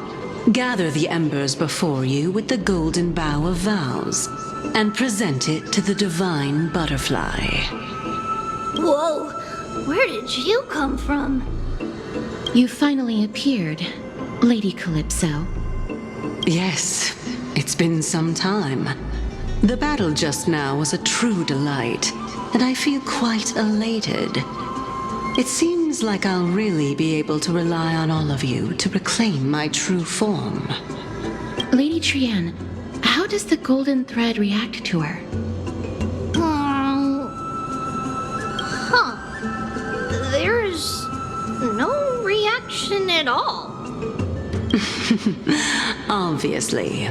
gather the embers before you with the golden bough of vows, and present it to the divine butterfly. Whoa, where did you come from? You finally appeared, Lady Calypso. Yes, it's been some time. The battle just now was a true delight, and I feel quite elated. It seems like I'll really be able to rely on all of you to reclaim my true form. Lady Trian, how does the golden thread react to her? There's no reaction at all. Obviously.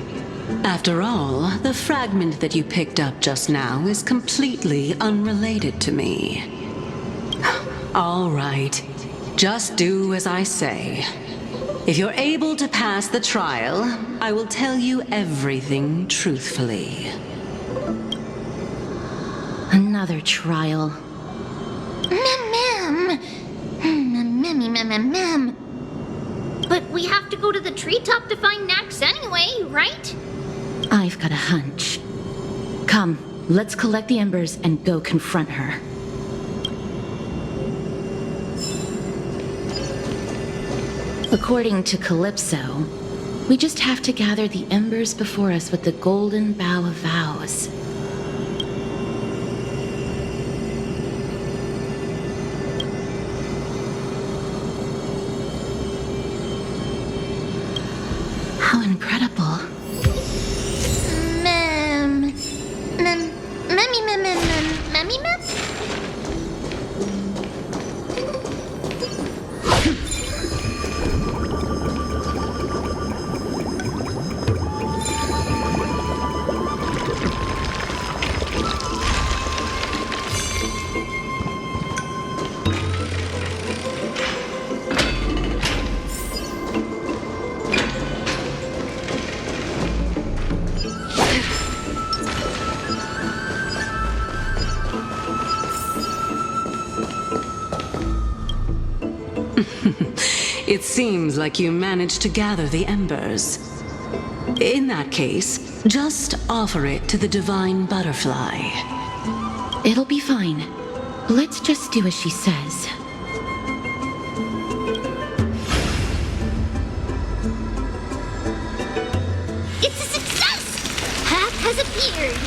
After all, the fragment that you picked up just now is completely unrelated to me. All right, just do as I say. If you're able to pass the trial, I will tell you everything truthfully. Another trial. But we have to go to the treetop to find Nax anyway, right? I've got a hunch. Come, let's collect the embers and go confront her. According to Calypso, we just have to gather the embers before us with the golden bough of vows. How incredible. It seems like you managed to gather the embers. In that case, just offer it to the divine butterfly. It'll be fine. Let's just do as she says. It's a success! Path has appeared.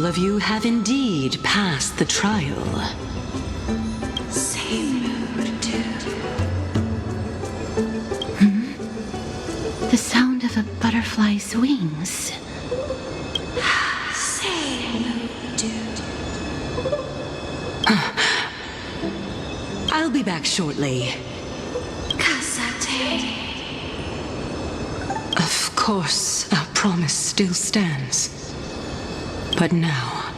all of you have indeed passed the trial. The sound of a butterfly's wings. I'll be back shortly. Of course, our promise still stands. But now,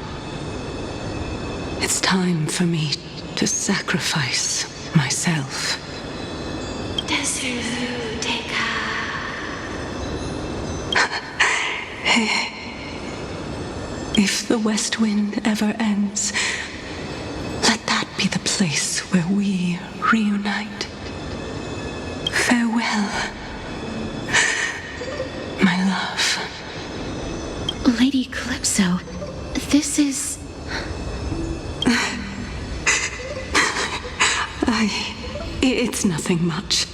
it's time for me to sacrifice myself. If the West Wind ever ends, let that be the place where we reunite. Farewell, my love. Lady Calypso, this is... It's nothing much.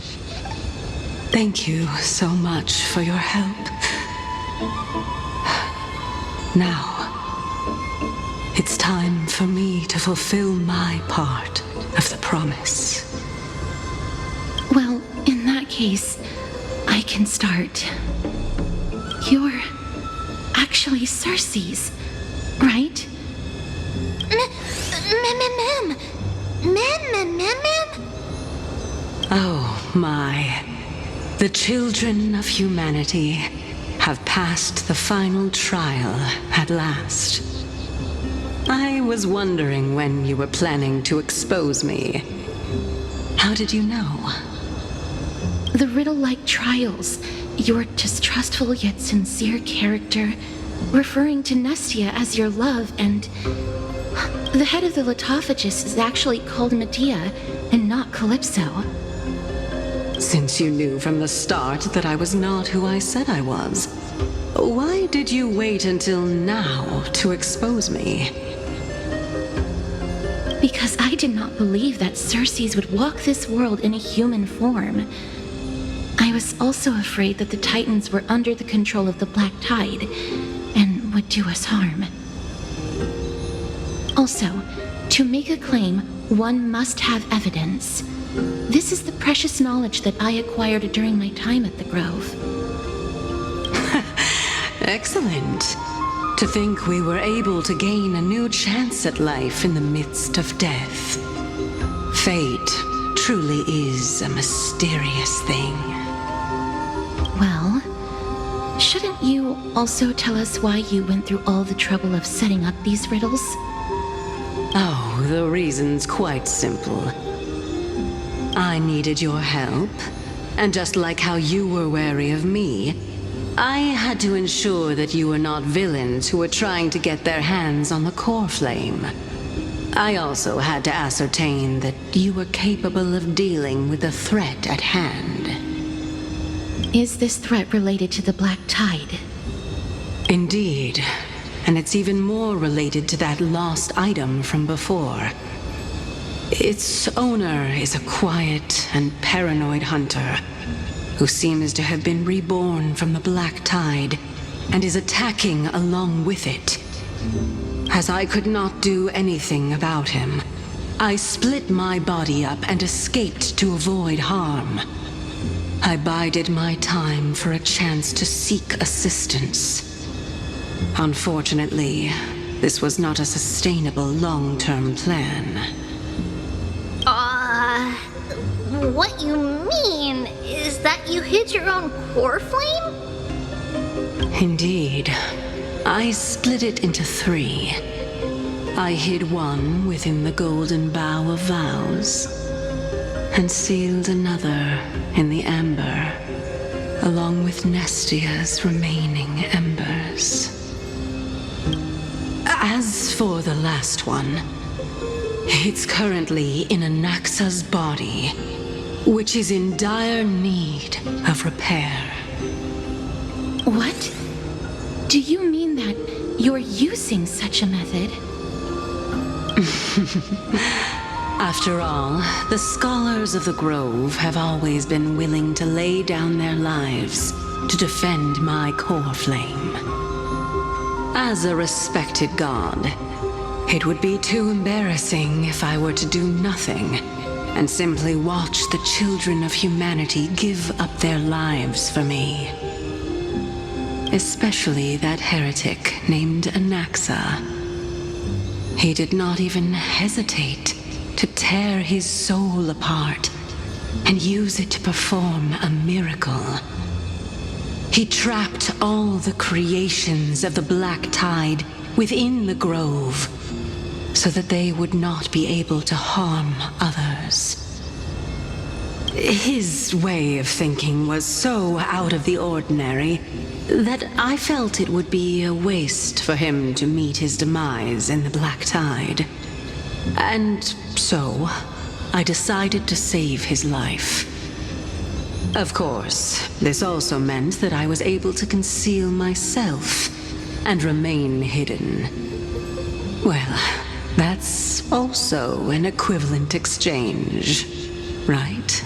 Thank you so much for your help. Now, it's time for me to fulfill my part of the promise. Well, in that case, I can start. You're actually Cersei's, right? Oh my. The children of humanity have passed the final trial at last. I was wondering when you were planning to expose me. How did you know? The riddle-like trials, your distrustful yet sincere character, referring to Nestia as your love, and... The head of the Litophagus is actually called Medea, and not Calypso. Since you knew from the start that I was not who I said I was, why did you wait until now to expose me? Because I did not believe that Cersei's would walk this world in a human form. I was also afraid that the Titans were under the control of the Black Tide, and would do us harm. Also, to make a claim, one must have evidence. This is the precious knowledge that I acquired during my time at the Grove. Excellent. To think we were able to gain a new chance at life in the midst of death. Fate truly is a mysterious thing. Well, shouldn't you also tell us why you went through all the trouble of setting up these riddles? Oh, the reason's quite simple. I needed your help, and just like how you were wary of me, I had to ensure that you were not villains who were trying to get their hands on the core flame. I also had to ascertain that you were capable of dealing with the threat at hand. Is this threat related to the Black Tide? Indeed, and it's even more related to that lost item from before. Its owner is a quiet and paranoid hunter who seems to have been reborn from the Black Tide and is attacking along with it. As I could not do anything about him, I split my body up and escaped to avoid harm. I bided my time for a chance to seek assistance. Unfortunately, this was not a sustainable long-term plan. What you mean is that you hid your own core flame? Indeed. I split it into 3. I hid one within the golden bough of vows, and sealed another in the amber, along with Nestia's remaining embers. As for the last one, it's currently in Anaxa's body, which is in dire need of repair. What? Do you mean that you're using such a method? After all, the scholars of the Grove have always been willing to lay down their lives to defend my core flame. As a respected god, it would be too embarrassing if I were to do nothing and simply watch the children of humanity give up their lives for me. Especially that heretic named Anaxa. He did not even hesitate to tear his soul apart and use it to perform a miracle. He trapped all the creations of the Black Tide within the grove, so that they would not be able to harm others. His way of thinking was so out of the ordinary that I felt it would be a waste for him to meet his demise in the Black Tide. And so, I decided to save his life. Of course, this also meant that I was able to conceal myself and remain hidden. Well, that's also an equivalent exchange, right?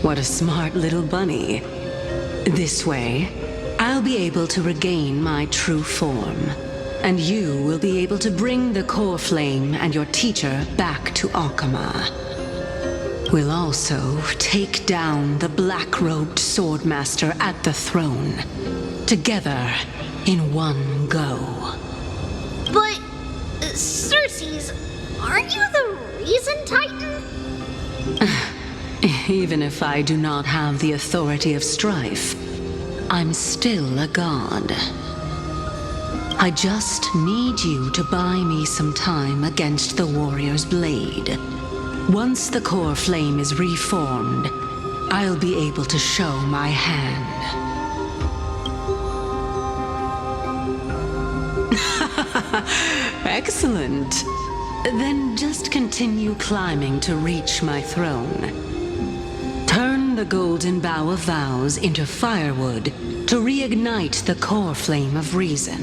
What a smart little bunny. This way, I'll be able to regain my true form, and you will be able to bring the core flame and your teacher back to Okhema. We'll also take down the black-robed swordmaster at the throne, together in one go. But, Cersei's, aren't you the reason, Titan? Even if I do not have the authority of strife, I'm still a god. I just need you to buy me some time against the warrior's blade. Once the core flame is reformed, I'll be able to show my hand. Excellent. Then just continue climbing to reach my throne. Turn the golden bough of vows into firewood to reignite the core flame of reason.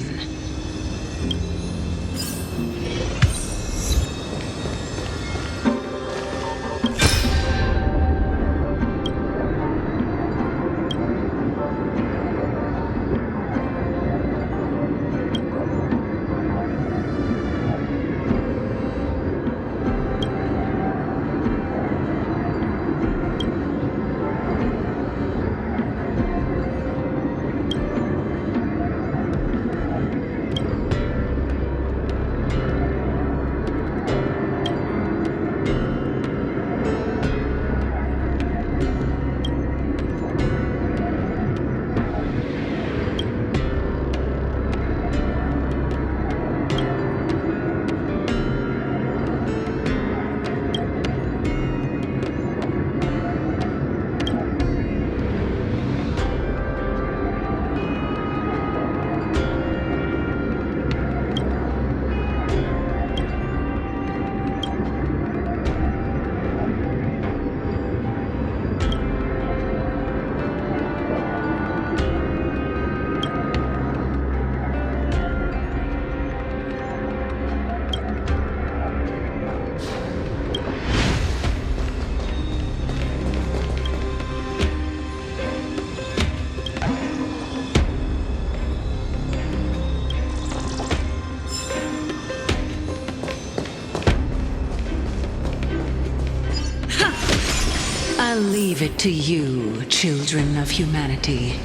I'll leave it to you, children of humanity.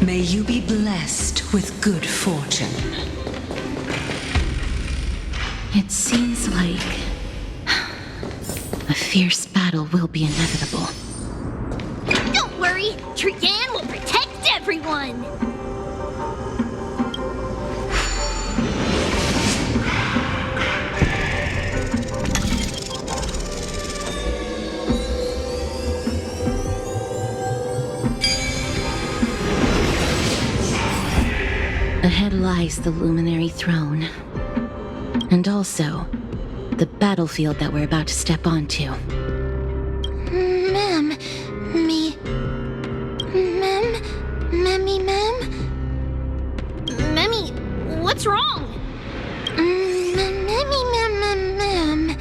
May you be blessed with good fortune. It seems like a fierce battle will be inevitable. Don't worry, Trian will protect everyone! Ahead lies the luminary throne. And also, the battlefield that we're about to step onto. Ma'am. Memmy, what's wrong? Ma'am.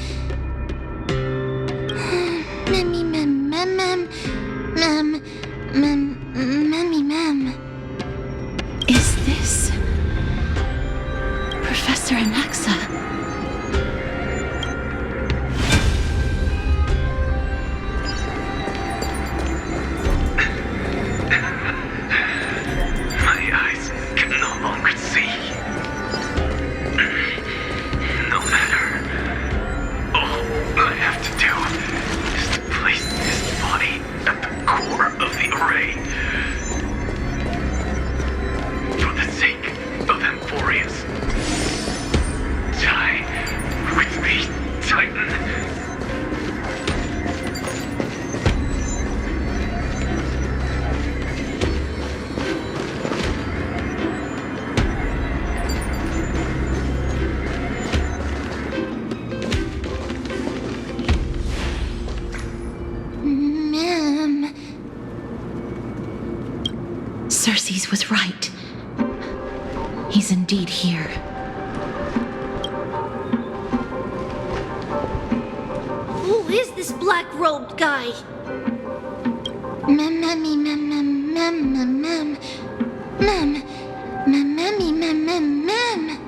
Cersei's was right. He's indeed here. Who is this black-robed guy? Mem, mem, mem, mem, mem, mem, mem, mem, mem, mem, mem, mem, mem.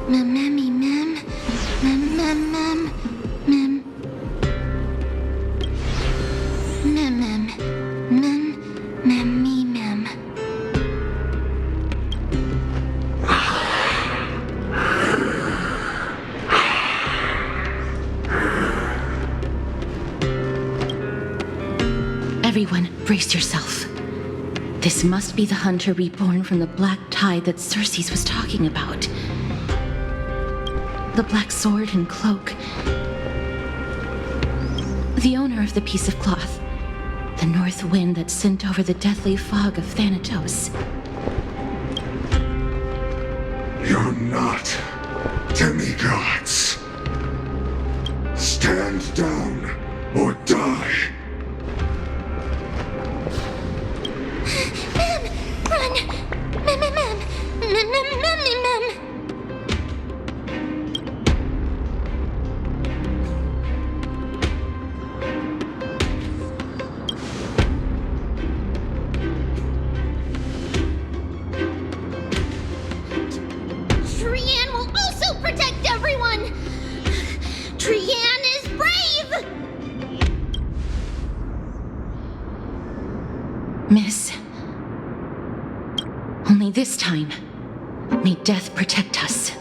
Mem, mem, mem, mem, mem, mem, mem. Mem, mem, mem, mem, me, mem. Everyone, brace yourself. This must be the hunter reborn from the black tide that Cersei's was talking about. The black sword and cloak. The owner of the piece of cloth. The north wind that sent over the deathly fog of Thanatos. You're not demigods. Stand down or die. Run! Mem, mem, mem, mem, mem, mem, mem. Trian will also protect everyone! Trian is brave! Miss. Only this time, may death protect us.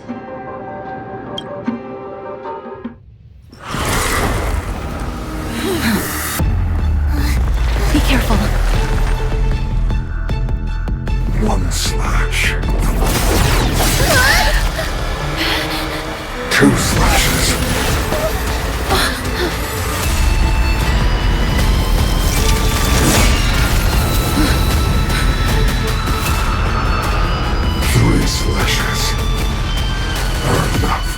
Be careful. One slash. Two slashes. Three slashes are enough.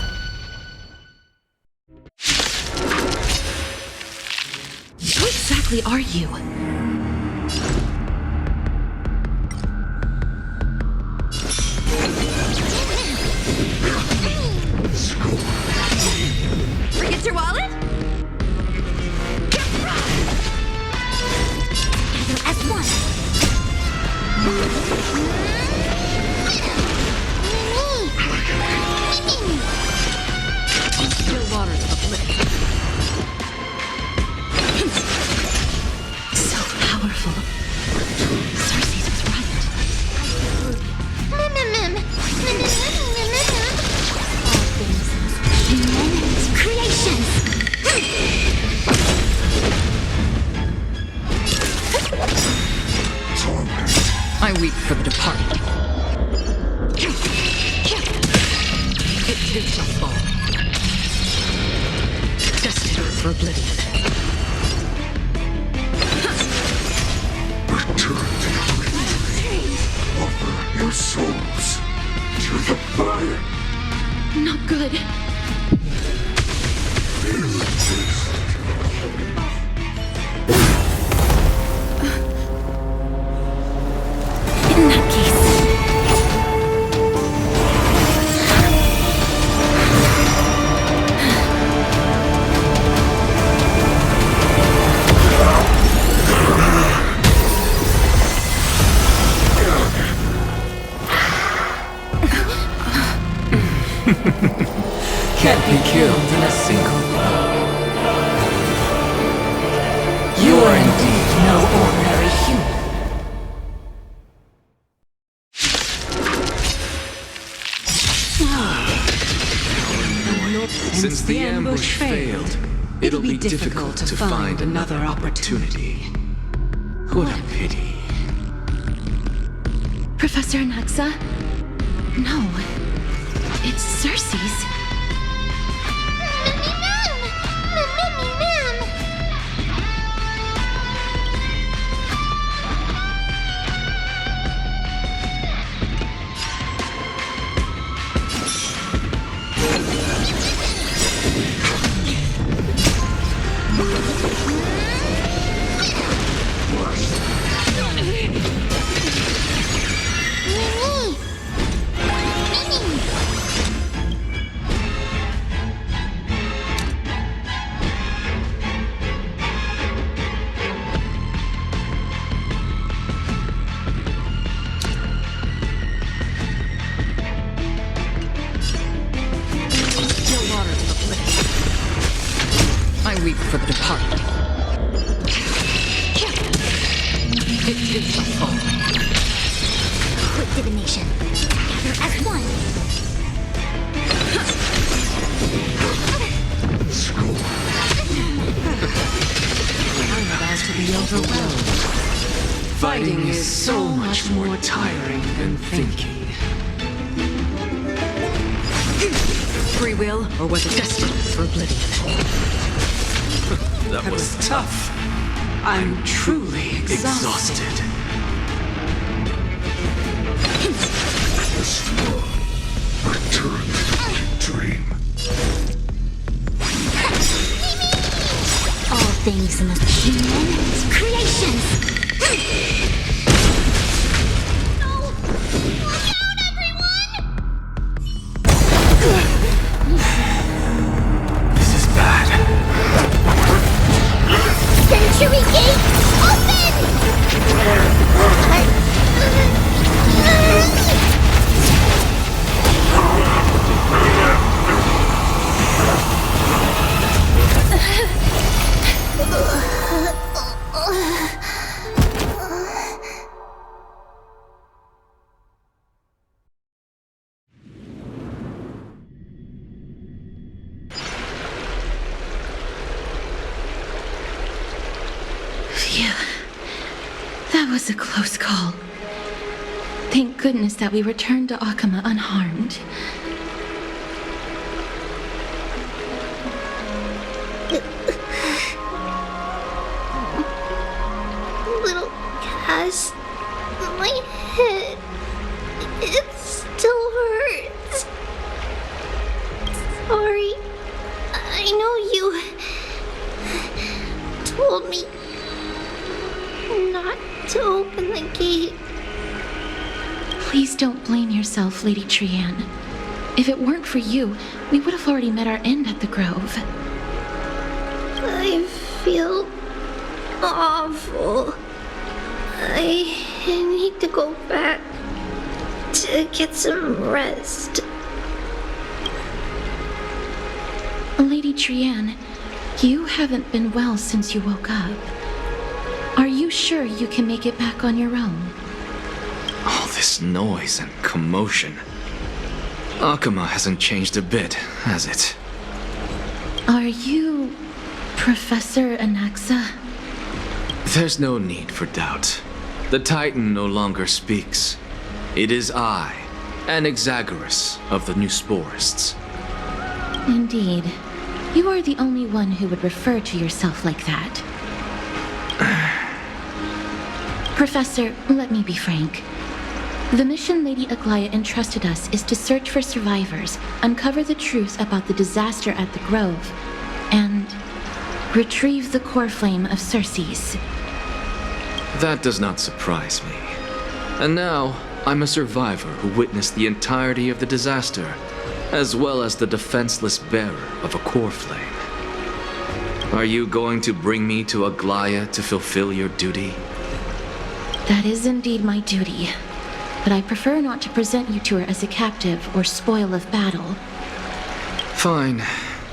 Who exactly are you? Forget your wallet? As one. Still waters of oblivion. So powerful. Cersei's was right. Mem, mem, mem, mem, mem, mem, mem, mem, mem. All things Human creations. Torment. I weep for the departed. It too shall fall. Destined for oblivion. Return to the grave. Offer your souls to the fire. not good. Feel the taste. In that case... Can't be killed in a single blow. You are indeed no ordinary human. Since the ambush failed, it'll be difficult to find another opportunity. What a pity. Professor Naxa? No. It's Cersei's. It is a fall. Quick divination. Gather as one. I'm about to be overwhelmed. Fighting is so much more tiring than thinking. Free will, or was it destined for oblivion? That was tough. I'm truly exhausted. Return to dream. All things must be men's creations. No! Look out, everyone! This is bad. Century Gate, open! Phew. That was a close call. Thank goodness that we returned to Okhema unharmed. Little Cass, my head, it still hurts. Sorry, I know you told me not to open the gate. Please don't blame yourself, Lady Trianne. If it weren't for you, we would have already met our end at the Grove. I feel awful. I need to go back to get some rest. Lady Trianne, you haven't been well since you woke up. Are you sure you can make it back on your own? All this noise and commotion. Okhema hasn't changed a bit, has it? Are you Professor Anaxa? There's no need for doubt. The Titan no longer speaks. It is I, Anaxagoras of the Newsporists. Indeed. You are the only one who would refer to yourself like that. Professor, let me be frank. The mission Lady Aglaea entrusted us is to search for survivors, uncover the truth about the disaster at the Grove, and retrieve the core flame of Circes. That does not surprise me. And now, I'm a survivor who witnessed the entirety of the disaster, as well as the defenseless bearer of a core flame. Are you going to bring me to Aglaea to fulfill your duty? That is indeed my duty, but I prefer not to present you to her as a captive or spoil of battle. Fine.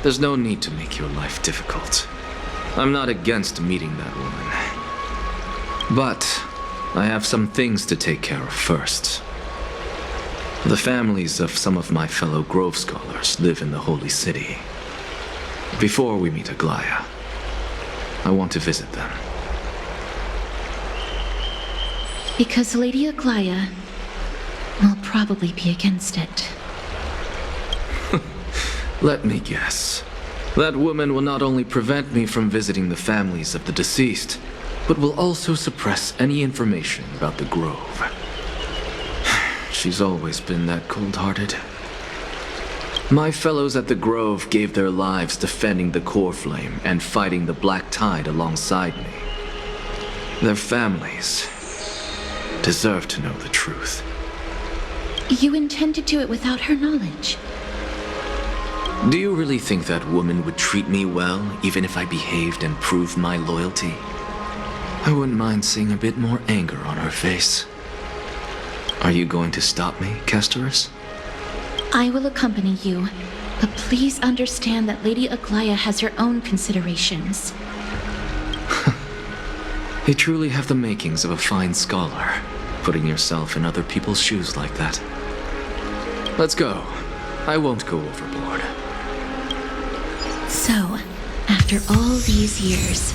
There's no need to make your life difficult. I'm not against meeting that woman. But I have some things to take care of first. The families of some of my fellow Grove scholars live in the Holy City. Before we meet Aglaea, I want to visit them. Because Lady Aglaea will probably be against it. Let me guess. That woman will not only prevent me from visiting the families of the deceased, but will also suppress any information about the Grove. She's always been that cold-hearted. My fellows at the Grove gave their lives defending the core flame and fighting the Black Tide alongside me. Their families deserve to know the truth. You intend to do it without her knowledge? Do you really think that woman would treat me well, even if I behaved and proved my loyalty? I wouldn't mind seeing a bit more anger on her face. Are you going to stop me, Castorus? I will accompany you, but please understand that Lady Aglaea has her own considerations. You truly have the makings of a fine scholar, putting yourself in other people's shoes like that. Let's go. I won't go overboard. So, after all these years,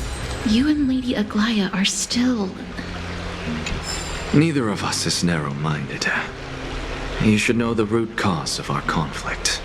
you and Lady Aglaea are still... Neither of us is narrow-minded. You should know the root cause of our conflict.